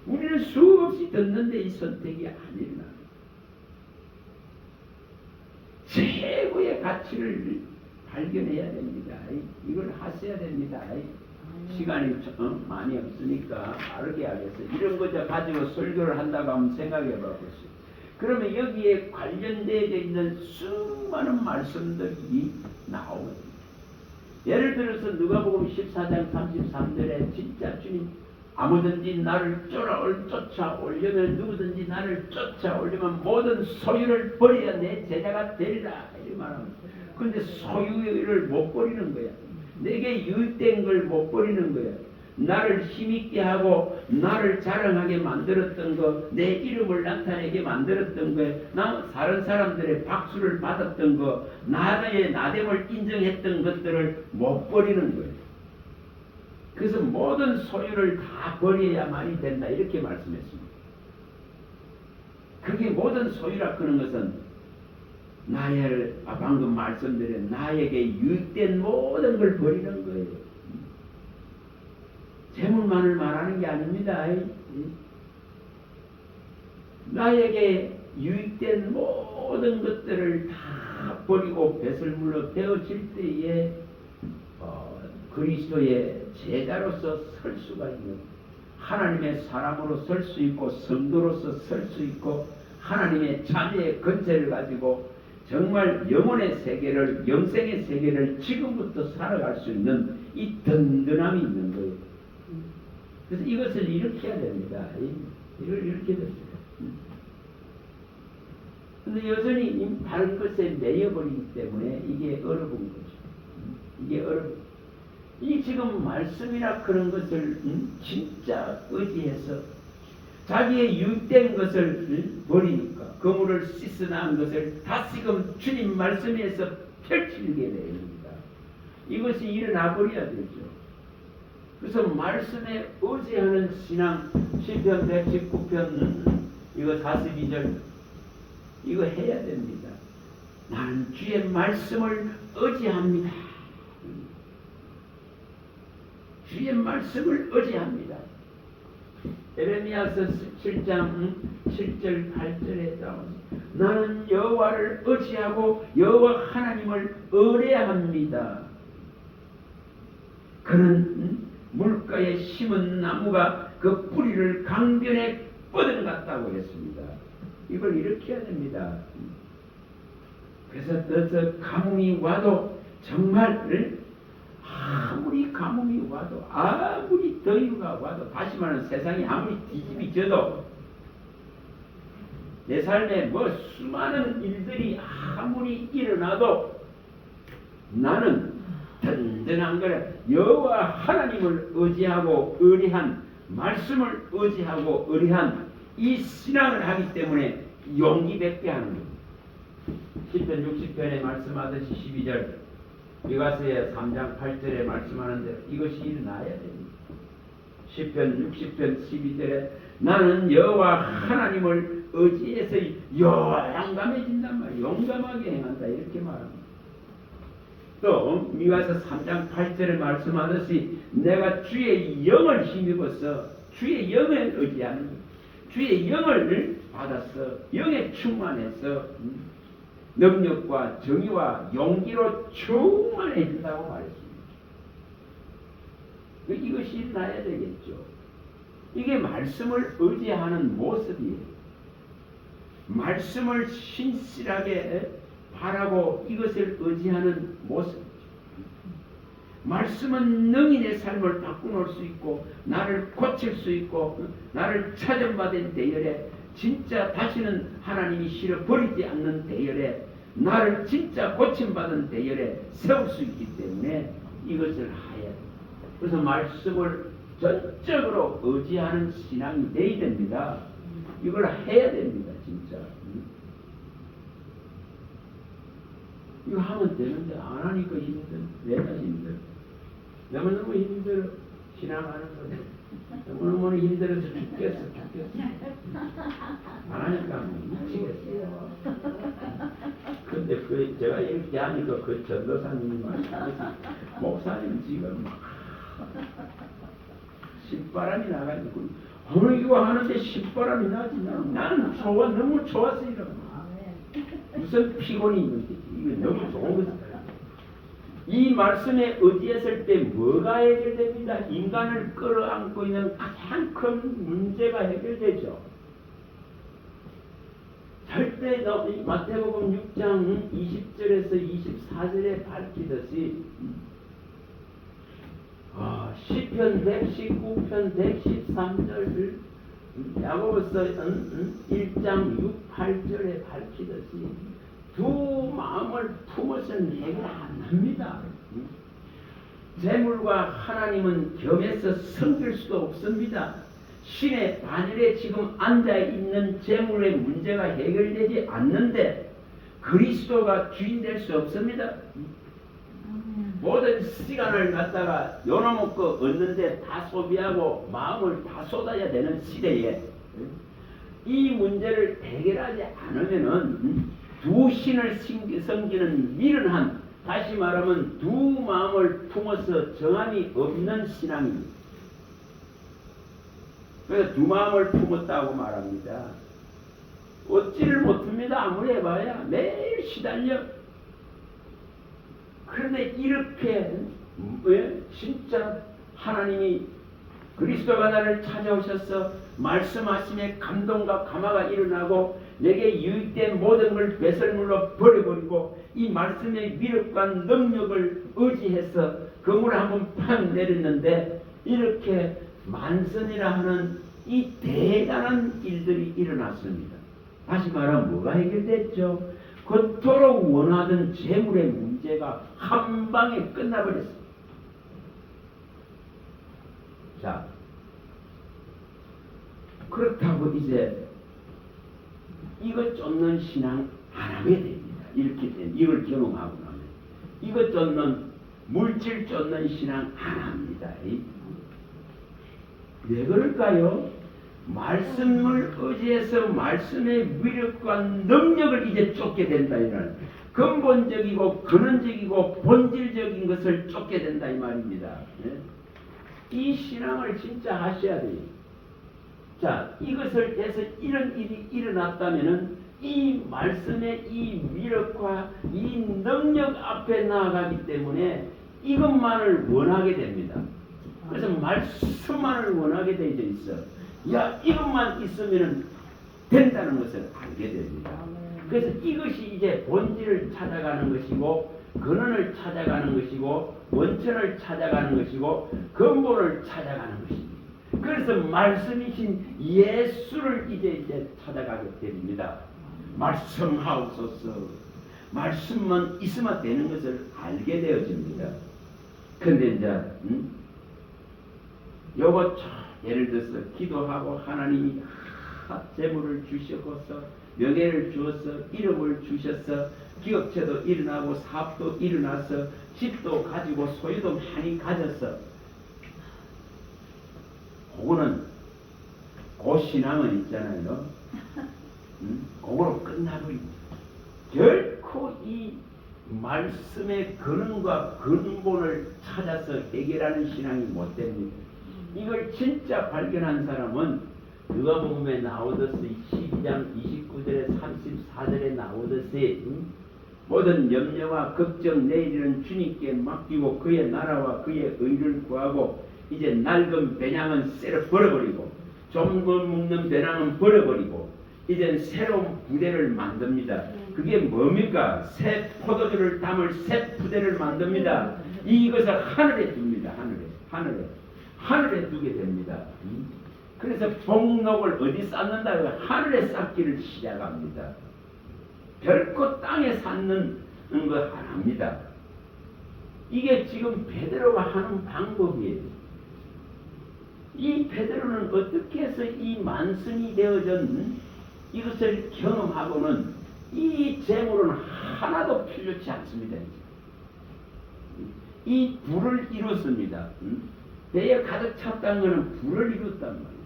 우리는 수없이 듣는데 이 선택이 안 일어나. 최고의 가치를 발견해야 됩니다. 이걸 하셔야 됩니다. 시간이 많이 없으니까 빠르게 하겠어요. 이런 거 가지고 설교를 한다고 한번 생각해 봐보세요. 그러면 여기에 관련되어 있는 수많은 말씀들이 나오거든요. 예를 들어서 누가복음 14장 33절에 진짜 주님 아무든지 나를 쫓아오려면 누구든지 나를 쫓아오려면 모든 소유를 버려야 내 제자가 되리라 이렇게 말합니다. 그런데 소유를 못 버리는 거야. 내게 유익된 걸 못 버리는 거야. 나를 힘있게 하고 나를 자랑하게 만들었던 거, 내 이름을 나타내게 만들었던 거에 다른 사람들의 박수를 받았던 거, 나의 나됨을 인정했던 것들을 못 버리는 거예요. 그래서 모든 소유를 다 버려야만이 된다 이렇게 말씀했습니다. 그게 모든 소유라 그런 것은 방금 말씀드린 나에게 유익된 모든 걸 버리는 거예요. 재물만을 말하는 게 아닙니다. 나에게 유익된 모든 것들을 다 버리고 배설물로 되어질 때에 그리스도의 제자로서 설 수가 있는, 하나님의 사람으로 설 수 있고 성도로서 설 수 있고 하나님의 자녀의 건세를 가지고 정말 영혼의 세계를, 영생의 세계를 지금부터 살아갈 수 있는 이 든든함이 있는 거예요. 그래서 이것을 이렇게 해야 됩니다. 이걸 이렇게 됩니다. 근데 여전히 이 다른 것에 매여버리기 때문에 이게 어려운 거죠. 이게 이 지금 말씀이나 그런 것을 진짜 의지해서 자기의 유익된 것을 버리니까 그물을 씻어나은 것을 다시금 주님 말씀에서 펼치게 됩니다. 이것이 일어나 버려야 되죠. 그래서 말씀에 의지하는 신앙, 시편 119편 이거 42절 이거 해야 됩니다. 나는 주의 말씀을 의지합니다. 주의 말씀을 의지합니다. 에레미야서 7장 7절 8절에 나오니 나는 여호와를 의지하고 여호와 하나님을 의뢰합니다. 그는 물가에 심은 나무가 그 뿌리를 강변에 뻗어갔다고 했습니다. 이걸 이렇게 해야 됩니다. 그래서 가뭄이 와도 정말 아무리 가뭄이 와도 아무리 더위가 와도 다시 말하면 세상이 아무리 뒤집어져도 내 삶에 수많은 일들이 아무리 일어나도 나는 든든한 거래 여호와 하나님을 의지하고 의뢰한 말씀을 의지하고 의뢰한 이 신앙을 하기 때문에 용기 뵙게 하는 겁니다. 시편 60편에 말씀하듯이 12절 미가서의 3장 8절에 말씀하는 대로 이것이 일어나야 됩니다. 시편 60편 12절에 나는 여호와 하나님을 의지해서 용감해진단 말이에요. 용감하게 행한다 이렇게 말합니다. 또 미가서 3장 8절에 말씀하듯이 내가 주의 영을 힘입어서 주의 영을 의지하는 주의 영을 받아서 영에 충만해서 능력과 정의와 용기로 충만해진다고 말했습니다. 이것이 나야 되겠죠. 이게 말씀을 의지하는 모습이에요. 말씀을 신실하게 바라고 이것을 의지하는 모습이죠. 말씀은 능히 내 삶을 바꿔놓을 수 있고 나를 고칠 수 있고 나를 찾아받은 대열에 진짜 다시는 하나님이 싫어 버리지 않는 대열에 나를 진짜 고침받은 대열에 세울 수 있기 때문에 이것을 해야 돼요. 그래서 말씀을 전적으로 의지하는 신앙이 되어야 됩니다. 이걸 해야 됩니다. 진짜 이거 하면 되는데 안 하니까 힘들어. 내가 힘들어. 너무너무 힘들어. 신앙하는 거네. 너무너무 힘들어서 죽겠어. 안 하니까 미치겠어요. 근데 제가 이렇게 하니까 그 전도사님이 말씀하시지 목사님 지금 막 신바람이 나가지고 오늘 이거 하는데 신바람이 나지. 나는 너무 좋아서 이러고 무슨 피곤이 있는지 이게 너무 좋은 것이다. 이 말씀에 의지했을 때 뭐가 해결됩니다. 인간을 끌어안고 있는 가장 큰 문제가 해결되죠. 절대 마태복음 6장 20절에서 24절에 밝히듯이 시편 119편 113절 야고보서 1장 6, 8절에 밝히듯이 두 마음을 품어서는 해결 안 합니다. 재물과 하나님은 겸해서 섬길 수도 없습니다. 신의 반열에 지금 앉아있는 재물의 문제가 해결되지 않는데 그리스도가 주인 될 수 없습니다. 모든 시간을 갖다가 요놈먹고 얻는데 다 소비하고 마음을 다 쏟아야 되는 시대에 이 문제를 해결하지 않으면은 두 신을 섬기는 미련한, 다시 말하면 두 마음을 품어서 정함이 없는 신앙입니다. 그래서 두 마음을 품었다고 말합니다. 얻지를 못합니다. 아무리 해봐야 매일 시달려. 그런데 이렇게 진짜 하나님이 그리스도가 나를 찾아오셔서 말씀하심에 감동과 감화가 일어나고 내게 유익된 모든 걸 배설물로 버려버리고 이 말씀의 위력과 능력을 의지해서 그물을 한번 팍 내렸는데 이렇게 만선이라 하는 이 대단한 일들이 일어났습니다. 다시 말하면 뭐가 해결됐죠? 그토록 원하던 재물의 문제가 한 방에 끝나버렸어요. 자, 그렇다고 이제 이것 쫓는 신앙 안 하게 됩니다. 이렇게 되면 이걸 경험하고 나면 이것 쫓는 물질 쫓는 신앙 안 합니다. 왜 그럴까요? 말씀을 의지해서 말씀의 위력과 능력을 이제 쫓게 된다 이는 근본적이고 근원적이고 본질적인 것을 쫓게 된다 이 말입니다. 이 신앙을 진짜 하셔야 돼요. 자, 이것을 해서 이런 일이 일어났다면은 이 말씀의 이 위력과 이 능력 앞에 나아가기 때문에 이것만을 원하게 됩니다. 그래서 말씀만을 원하게 되어 있어. 야, 이것만 있으면 된다는 것을 알게 됩니다. 그래서 이것이 이제 본질을 찾아가는 것이고 근원을 찾아가는 것이고 원천을 찾아가는 것이고 근본을 찾아가는 것입니다. 그래서 말씀이신 예수를 이제 찾아가게 됩니다. 말씀하옵소서. 말씀만 있으면 되는 것을 알게 되어집니다. 근데 이제 요거 예를 들어서 기도하고 하나님이 재물을 주시고서 명예를 주어서 이름을 주셔서 기업체도 일어나고 사업도 일어나서 집도 가지고 소유도 많이 가졌어. 그거는 그 신앙은 있잖아요. 그거로 끝나버립니다. 결코 이 말씀의 근원과 근본을 찾아서 해결하는 신앙이 못 됩니다. 이걸 진짜 발견한 사람은 누가복음에 나오듯이 12장 29절에 34절에 나오듯이 모든 염려와 걱정 내일은 주님께 맡기고 그의 나라와 그의 의를 구하고 이제 낡은 배낭은 쇠로 버려버리고 좀 먹는 배낭은 버려버리고 이젠 새로운 부대를 만듭니다. 그게 뭡니까? 새 포도주를 담을 새 부대를 만듭니다. 이것을 하늘에 둡니다. 하늘에 두게 됩니다. 그래서 복록을 어디 쌓는다? 하늘에 쌓기를 시작합니다. 결코 땅에 쌓는 거 안 합니다. 이게 지금 베드로가 하는 방법이에요. 이 베드로는 어떻게 해서 이 만성이 되어진 이것을 경험하고는 이 재물은 하나도 필요치 않습니다. 이 불을 이뤘습니다. 배에 가득 찼다는 것은 불을 이뤘단 말이에요.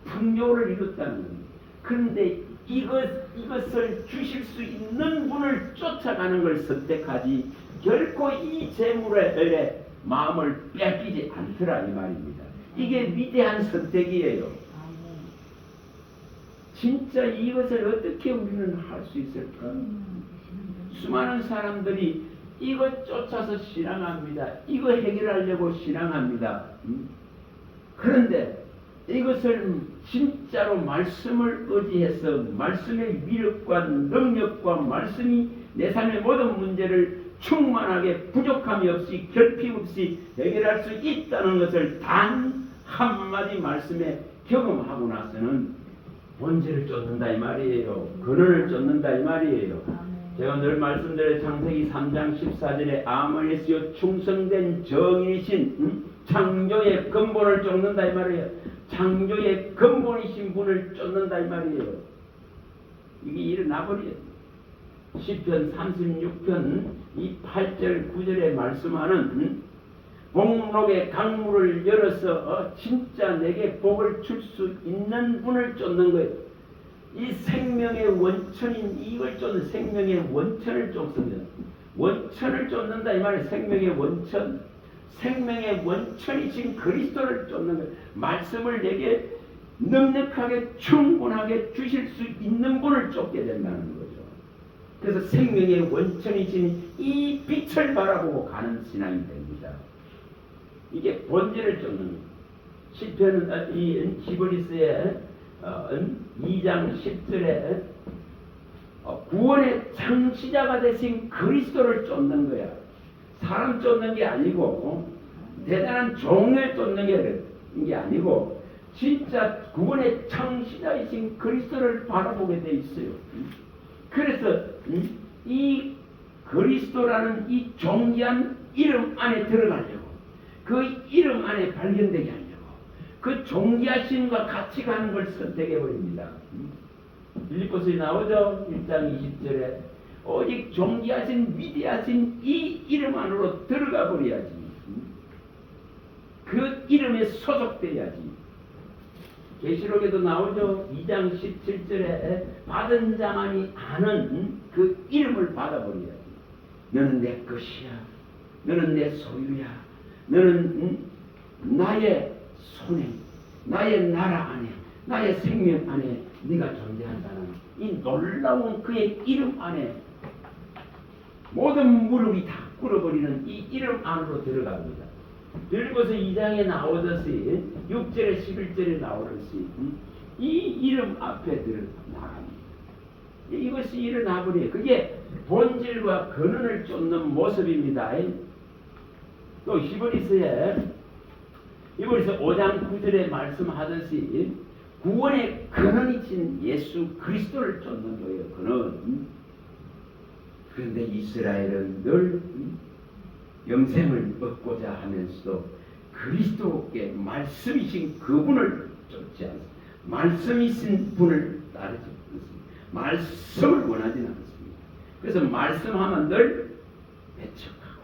풍요를 이뤘다는 겁니다. 그런데 이것을 주실 수 있는 분을 쫓아가는 걸 선택하지 결코 이 재물에 마음을 뺏기지 않더라 이 말입니다. 이게 위대한 선택이에요. 진짜 이것을 어떻게 우리는 할 수 있을까? 수많은 사람들이 이것 쫓아서 신앙합니다. 이거 해결하려고 신앙합니다. 그런데 이것을 진짜로 말씀을 의지해서 말씀의 위력과 능력과 말씀이 내 삶의 모든 문제를 충만하게 부족함이 없이 결핍 없이 해결할 수 있다는 것을 단 한마디 말씀에 경험하고 나서는 본질을 쫓는다 이 말이에요. 근원을 쫓는다 이 말이에요. 제가 늘 말씀드린 창세기 3장 14절에 아모니스요 충성된 정인이신 창조의 근본을 쫓는다 이 말이에요. 창조의 근본이신 분을 쫓는다 이 말이에요. 이게 일어나버려요. 시편 36편 이 8절 9절에 말씀하는 복록의 강물을 열어서 진짜 내게 복을 줄 수 있는 분을 쫓는 거예요. 이 생명의 원천인 이걸 쫓는 생명의 원천을 쫓습니다. 원천을 쫓는다 이 말이에요. 생명의 원천. 생명의 원천이신 그리스도를 쫓는 거예요. 말씀을 내게 넉넉하게 충분하게 주실 수 있는 분을 쫓게 된다는 거죠. 그래서 생명의 원천이신 이 빛을 바라보고 가는 신앙이 됩니다. 이게 본질을 쫓는 거예요. 시편 이 히브리서의 2장 10절에 구원의 창시자가 되신 그리스도를 쫓는 거야. 사람 쫓는 게 아니고 대단한 종을 쫓는 게 아니고 진짜 구원의 창시자이신 그리스도를 바라보게 돼 있어요. 그래서 이 그리스도라는 이 존귀한 이름 안에 들어가려고, 그 이름 안에 발견되게 하려고, 그 존귀하심과 같이 가는 걸 선택해 버립니다. 빌립보서에 나오죠. 1장 20절에 오직 존귀하신 위대하신 이 이름 안으로 들어가 버려야지. 그 이름에 소속돼야지. 계시록에도 나오죠. 2장 17절에 받은 자만이 아는 그 이름을 받아버려야지. 너는 내 것이야. 너는 내 소유야. 너는 나의 손에, 나의 나라 안에, 나의 생명 안에 네가 존재한다는 이 놀라운 그의 이름 안에 모든 무릎이 다 꿇어버리는 이 이름 안으로 들어갑니다. 빌립보서 2장에 나오듯이 6절에 11절에 나오듯이 이 이름 앞에 나갑니다. 이것이 일어나버려요. 그게 본질과 근원을 쫓는 모습입니다. 또 히브리서에 5장 9절에 말씀하듯이 구원의 근원이신 예수 그리스도를 쫓는 거예요. 근원. 그런데 이스라엘은 늘 영생을 얻고자 하면서도 그리스도께 말씀이신 그분을 쫓지 않습니다. 말씀이신 분을 따르지 않습니다. 말씀을 원하지는 않습니다. 그래서 말씀하면 늘 배척하고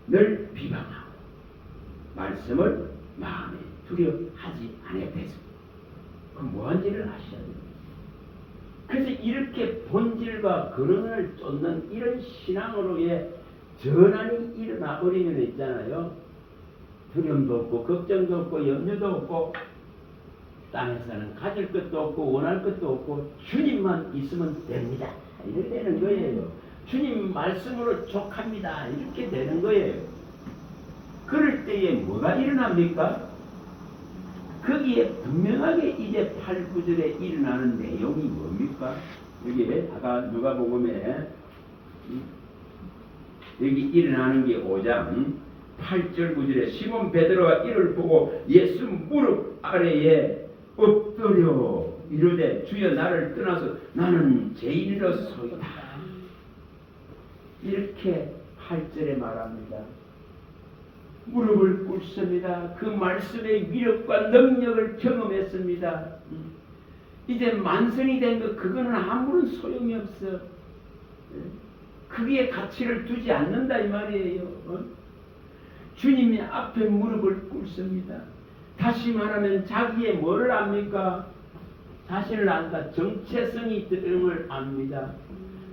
늘 비방하고 말씀을 마음에 두려워하지 않아야 되죠. 그럼 뭐한지를 아셔야 됩니다. 그래서 이렇게 본질과 근원을 쫓는 이런 신앙으로의 전환이 일어나 버리면 있잖아요. 두려움도 없고 걱정도 없고 염려도 없고 땅에서는 가질 것도 없고 원할 것도 없고 주님만 있으면 됩니다. 이렇게 되는 거예요. 주님 말씀으로 족합니다. 이렇게 되는 거예요. 그럴 때에 뭐가 일어납니까? 거기에 분명하게 이제 8, 9절에 일어나는 내용이 뭡니까? 여기 아까 누가복음에 여기 일어나는 게 5장 8절 9절에 시몬 베드로가 이를 보고 예수 무릎 아래에 엎드려 이르되 주여 나를 떠나서 나는 죄인이로소이다. 이렇게 8절에 말합니다. 무릎을 꿇습니다. 그 말씀의 위력과 능력을 경험했습니다. 이제 만성이 된 것 그거는 아무런 소용이 없어. 그게 가치를 두지 않는다 이 말이에요. 주님의 앞에 무릎을 꿇습니다. 다시 말하면 자기의 뭐를 압니까? 자신을 안다. 정체성이 있음을 압니다.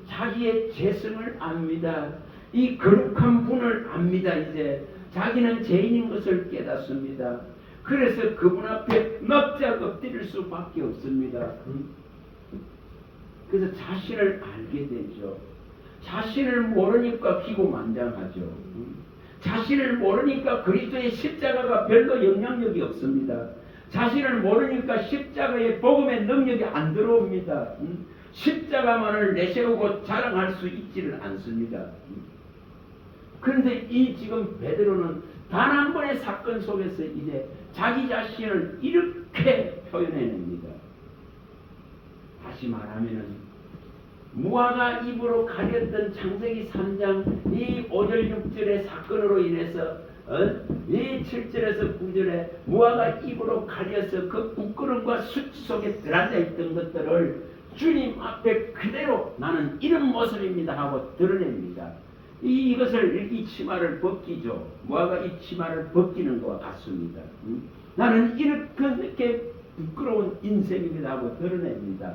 자기의 죄성을 압니다. 이 거룩한 분을 압니다. 이제 자기는 죄인인 것을 깨닫습니다. 그래서 그분 앞에 납작 엎드릴 수밖에 없습니다. 그래서 자신을 알게 되죠. 자신을 모르니까 기고만장하죠. 자신을 모르니까 그리스도의 십자가가 별로 영향력이 없습니다. 자신을 모르니까 십자가의 복음의 능력이 안 들어옵니다. 십자가만을 내세우고 자랑할 수 있지는 않습니다. 그런데 이 지금 베드로는 단 한 번의 사건 속에서 이제 자기 자신을 이렇게 표현해냅니다. 다시 말하면은 무화과 잎으로 가렸던 창세기 3장 이 5절 6절의 사건으로 인해서 이 7절에서 9절에 무화과 잎으로 가려서 그 부끄럼과 수치 속에 들어앉아 있던 것들을 주님 앞에 그대로 나는 이런 모습입니다 하고 드러냅니다. 이것을 이 치마를 벗기죠. 무화과 이 치마를 벗기는 것과 같습니다. 나는 이렇게 부끄러운 인생입니다 하고 드러냅니다.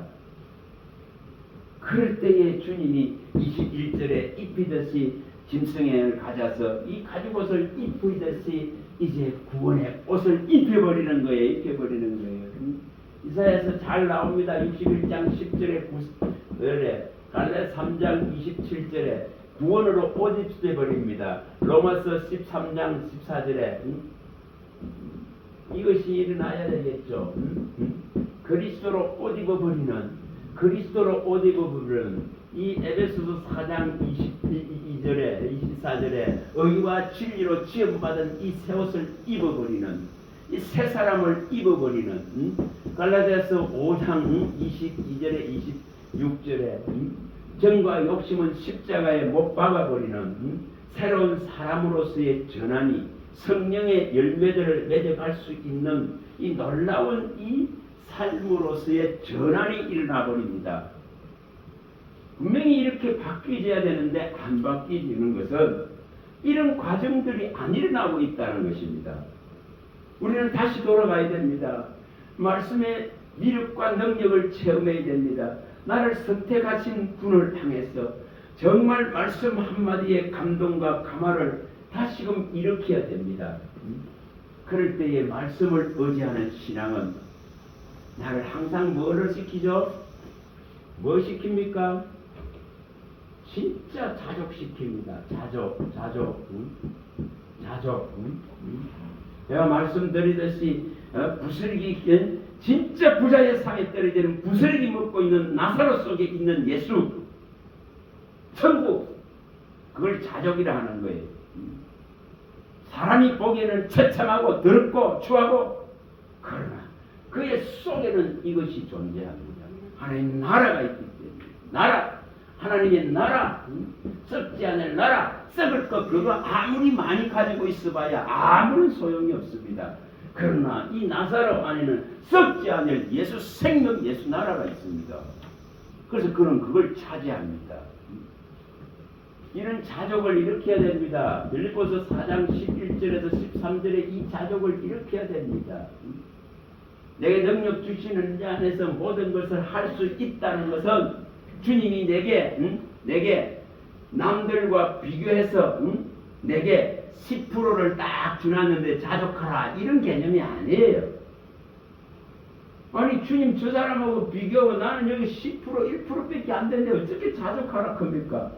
그럴 때에 주님이 21절에 입히듯이 짐승을 가져서 이 가죽옷을 입히듯이 이제 구원의 옷을 입혀버리는 거예요. 입혀버리는 거예요. 이사야에서 잘 나옵니다. 61장 10절에 9절에 갈레 3장 27절에 구원으로 옷 입혀버립니다. 로마서 13장 14절에 이것이 일어나야 되겠죠. 그리스도로 옷 입어버리는 이 에베소서 4장 22절에 24절에 의와 진리로 지음받은 이 새 옷을 입어버리는 이 새 사람을 입어버리는 갈라디아서 5장 22절에 26절에 정과 욕심은 십자가에 못 박아버리는 새로운 사람으로서의 전환이 성령의 열매들을 맺어갈 수 있는 이 놀라운 이 삶으로서의 전환이 일어나 버립니다. 분명히 이렇게 바뀌어야 되는데 안 바뀌는 것은 이런 과정들이 안 일어나고 있다는 것입니다. 우리는 다시 돌아가야 됩니다. 말씀의 위력과 능력을 체험해야 됩니다. 나를 선택하신 분을 향해서 정말 말씀 한마디의 감동과 감화를 다시금 일으켜야 됩니다. 그럴 때에 말씀을 의지하는 신앙은 나를 항상 뭐를 시키죠? 뭐 시킵니까? 진짜 자족시킵니다. 자족. 내가 말씀드리듯이 부스러기 진짜 부자의 상에 떨어지는 부스러기 먹고 있는 나사로 속에 있는 예수 천국 그걸 자족이라 하는 거예요. 사람이 보기에는 처참하고 더럽고 추하고 그러나 그의 속에는 이것이 존재합니다. 하나님 나라가 있기 때문에 나라 하나님의 나라 썩지 않을 나라 썩을 것 그거 아무리 많이 가지고 있어봐야 아무런 소용이 없습니다. 그러나 이 나사로 안에는 썩지 않을 예수 생명 예수 나라가 있습니다. 그래서 그는 그걸 차지합니다. 이런 자족을 일으켜야 됩니다. 빌립보서 4장 11절에서 13절에 이 자족을 일으켜야 됩니다. 내게 능력 주시는 자 안에서 모든 것을 할 수 있다는 것은 주님이 내게 남들과 비교해서 내게 10%를 딱 주놨는데 자족하라 이런 개념이 아니에요. 아니 주님 저 사람하고 비교하고 나는 여기 10% 1%밖에 안 되는데 어떻게 자족하라 겁니까?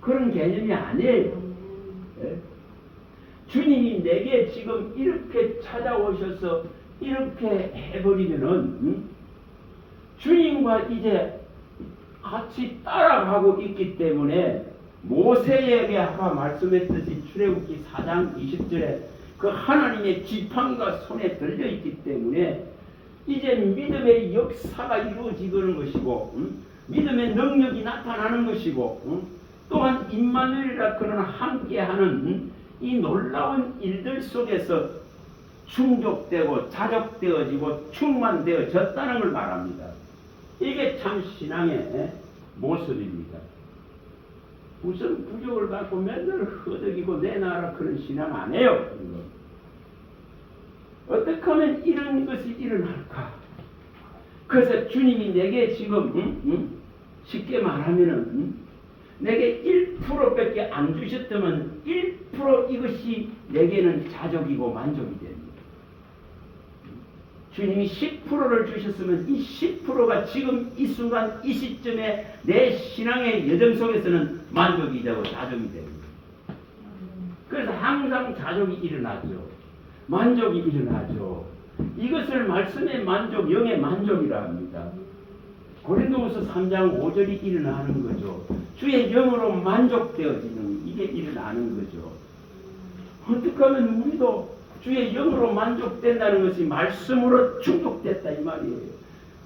그런 개념이 아니에요. 네? 주님이 내게 지금 이렇게 찾아오셔서 이렇게 해버리면은 주님과 이제 같이 따라가고 있기 때문에 모세에게 아까 말씀했듯이 출애굽기 4장 20절에 그 하나님의 지팡이가 손에 들려있기 때문에 이제 믿음의 역사가 이루어지는 것이고 믿음의 능력이 나타나는 것이고 또한 임마누엘이라 그러나 함께하는 이 놀라운 일들 속에서 충족되고 자족되어지고 충만되어졌다는 걸 말합니다. 이게 참 신앙의 모습입니다. 무슨 부족을 갖고 맨날 허덕이고 내 나라 그런 신앙 안 해요. 어떻게 하면 이런 것이 일어날까? 그래서 주님이 내게 지금 쉽게 말하면은 내게 1%밖에 안 주셨다면 1% 이것이 내게는 자족이고 만족이 됩니다. 주님이 10%를 주셨으면 이 10%가 지금 이 순간 이 시점에 내 신앙의 여정 속에서는 만족이 되고 자족이 됩니다. 그래서 항상 자족이 일어나죠. 만족이 일어나죠. 이것을 말씀의 만족, 영의 만족이라 합니다. 고린도후서 3장 5절이 일어나는 거죠. 주의 영으로 만족되어지는 이게 일어나는 거죠. 어떻게 하면 우리도 주의 영으로 만족된다는 것이 말씀으로 충족됐다 이 말이에요.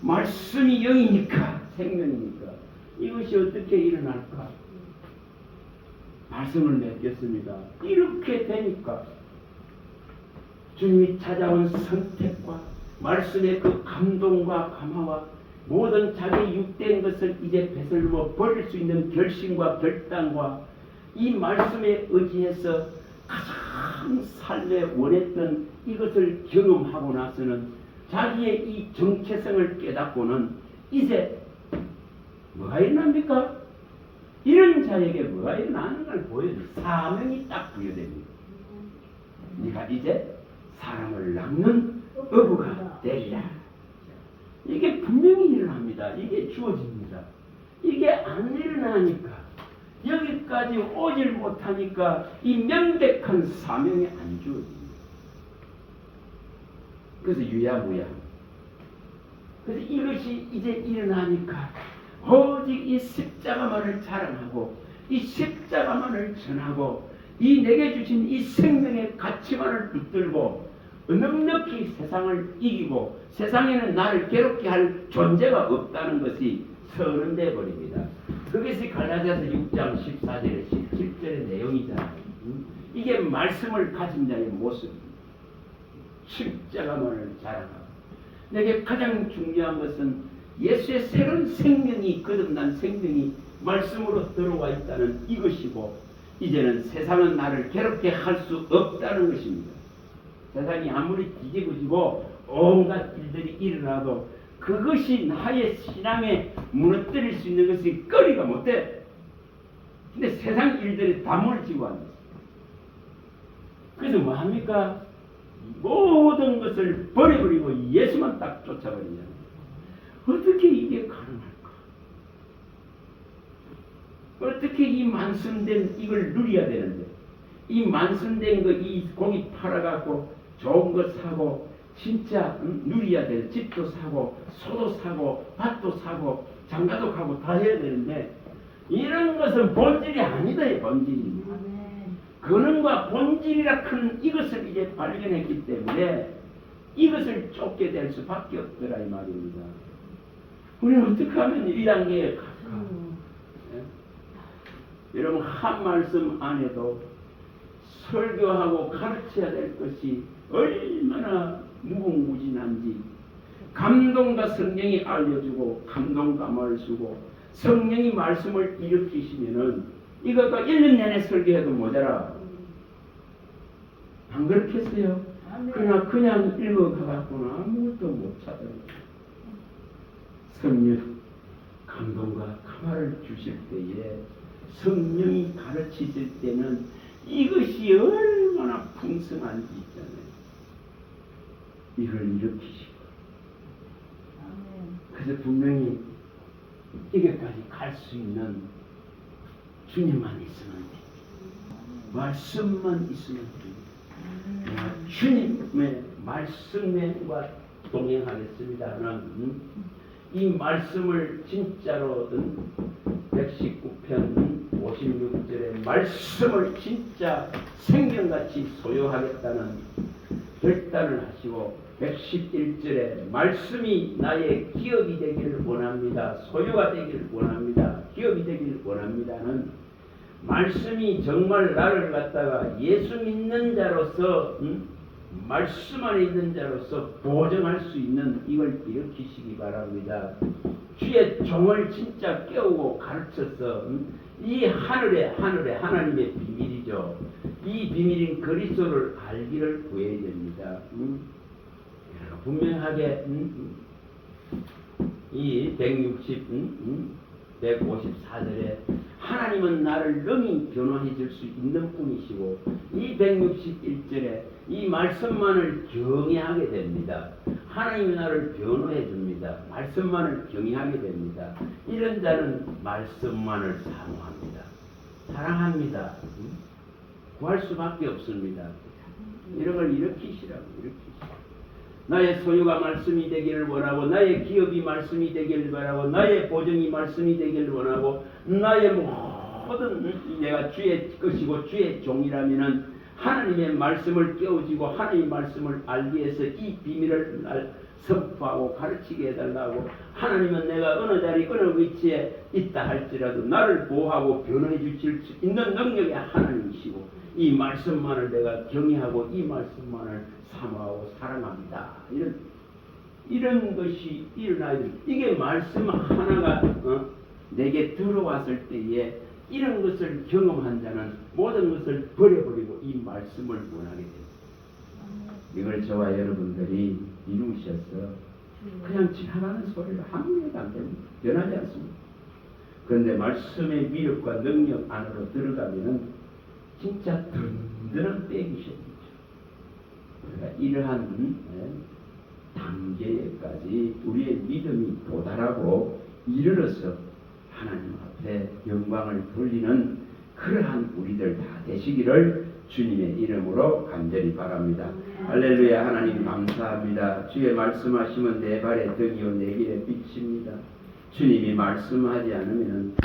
말씀이 영이니까 생명이니까 이것이 어떻게 일어날까? 말씀을 맺겠습니다. 이렇게 되니까 주님이 찾아온 선택과 말씀의 그 감동과 감화와 모든 자기 육된 것을 이제 배설모 버릴 수 있는 결심과 결단과 이 말씀에 의지해서 가장 삶에 원했던 이것을 경험하고 나서는 자기의 이 정체성을 깨닫고는 이제 뭐가 일어납니까? 이런 자에게 뭐가 일어나는 걸 보여줘요. 사명이 딱 부여됩니다. 네가 이제 사람을 낳는 어부가 되리라. 이게 분명히 일어납니다. 이게 주어집니다. 이게 안 일어나니까 여기까지 오질 못하니까 이 명백한 사명이 안 주어집니다. 그래서 유야무야. 그래서 이것이 이제 일어나니까 오직 이 십자가만을 자랑하고 이 십자가만을 전하고 이 내게 주신 이 생명의 가치만을 붙들고 넉넉히 세상을 이기고 세상에는 나를 괴롭게 할 존재가 없다는 것이 서른돼 버립니다. 그것이 갈라디아서 6장 14절에 17절의 내용이잖아요. 이게 말씀을 가진 자의 모습입니다. 십자가만을 자랑하고 내게 가장 중요한 것은 예수의 새로운 생명이 거듭난 생명이 말씀으로 들어와 있다는 이것이고 이제는 세상은 나를 괴롭게 할 수 없다는 것입니다. 세상이 아무리 뒤집어지고 온갖 일들이 일어나도 그것이 나의 신앙에 무너뜨릴 수 있는 것이 거리가 못돼. 근데 세상 일들이 다 무너지고 앉았어요. 그래서 뭐합니까? 모든 것을 버려버리고 예수만 딱 쫓아버리냐. 어떻게 이게 가능할까? 어떻게 이 만선된 이걸 누려야 되는데 이 만선된 거 이 고기 팔아갖고 좋은 거 사고 진짜 누려야 될 집도 사고 소도 사고 밭도 사고 장가도 가고 다 해야 되는데 이런 것은 본질이 아니다. 본질이 근원과 본질이라 큰 이것을 이제 발견했기 때문에 이것을 쫓게 될 수밖에 없더라 이 말입니다. 우리는 어떻게 하면 이 단계에 갈까? 여러분 한 말씀 안에도 설교하고 가르쳐야 될 것이 얼마나 무궁무진한지 감동과 성령이 알려주고 감동과 말을 주고 성령이 말씀을 일으키시면은 이것도 1년 내내 설교해도 모자라. 안 그렇겠어요? 그냥 읽어가갖고는 아무것도 못 찾아요. 성령 감동과 가마를 주실 때에 성령이 가르치실 때는 이것이 얼마나 풍성한지 있잖아요. 이걸 일으키시고 그래서 분명히 여기까지 갈 수 있는 주님만 있으면 돼. 말씀만 있으면 돼. 내가 주님의 말씀과 동행하겠습니다는 이 말씀을 진짜로 119편 56절의 말씀을 진짜 생명같이 소유하겠다는 결단을 하시고 111절에 말씀이 나의 기업이 되기를 원합니다. 소유가 되기를 원합니다. 기업이 되기를 원합니다는 말씀이 정말 나를 갖다가 예수 믿는 자로서 말씀 안에 있는 자로서 보증할 수 있는 이걸 일으키시기 바랍니다. 주의 종을 진짜 깨우고 가르쳐서 이 하늘에 하나님의 비밀이죠. 이 비밀인 그리스도를 알기를 구해야 됩니다. 분명하게 이 154절에 하나님은 나를 능히 변호해 줄 수 있는 분이시고 이 161절에 이 말씀만을 경외하게 됩니다. 하나님이 나를 변호해 줍니다. 말씀만을 경외하게 됩니다. 이런 자는 말씀만을 사모합니다. 사랑합니다. 구할 수밖에 없습니다. 이런 걸 일으키시라고. 나의 소유가 말씀이 되기를 원하고 나의 기업이 말씀이 되기를 원하고 나의 보증이 말씀이 되기를 원하고 나의 모든 내가 주의 것이고 주의 종이라면은 하나님의 말씀을 깨우치고 하나님의 말씀을 알기 위해서 이 비밀을 선포하고 가르치게 해달라고. 하나님은 내가 어느 자리 어느 위치에 있다 할지라도 나를 보호하고 변호해 주실 수 있는 능력의 하나님이시고 이 말씀만을 내가 경외하고 이 말씀만을 사모하고 사랑합니다. 이런 것이 일어나야 됩니다. 이게 말씀 하나가 내게 들어왔을 때에 이런 것을 경험한 자는 모든 것을 버려버리고 이 말씀을 원하게 됩니다. 이걸 저와 여러분들이 이루셔서 그냥 지나가는 소리를 아무래도 안 됩니다. 변하지 않습니다. 그런데 말씀의 위력과 능력 안으로 들어가면은 진짜 든든한 백이십니다. 그러니까 이러한 단계까지 우리의 믿음이 도달하고 이르러서 하나님 앞에 영광을 돌리는 그러한 우리들 다 되시기를 주님의 이름으로 간절히 바랍니다. 할렐루야. 하나님 감사합니다. 주의 말씀하시면 내 발의 등이요 내 길의 빛입니다. 주님이 말씀하지 않으면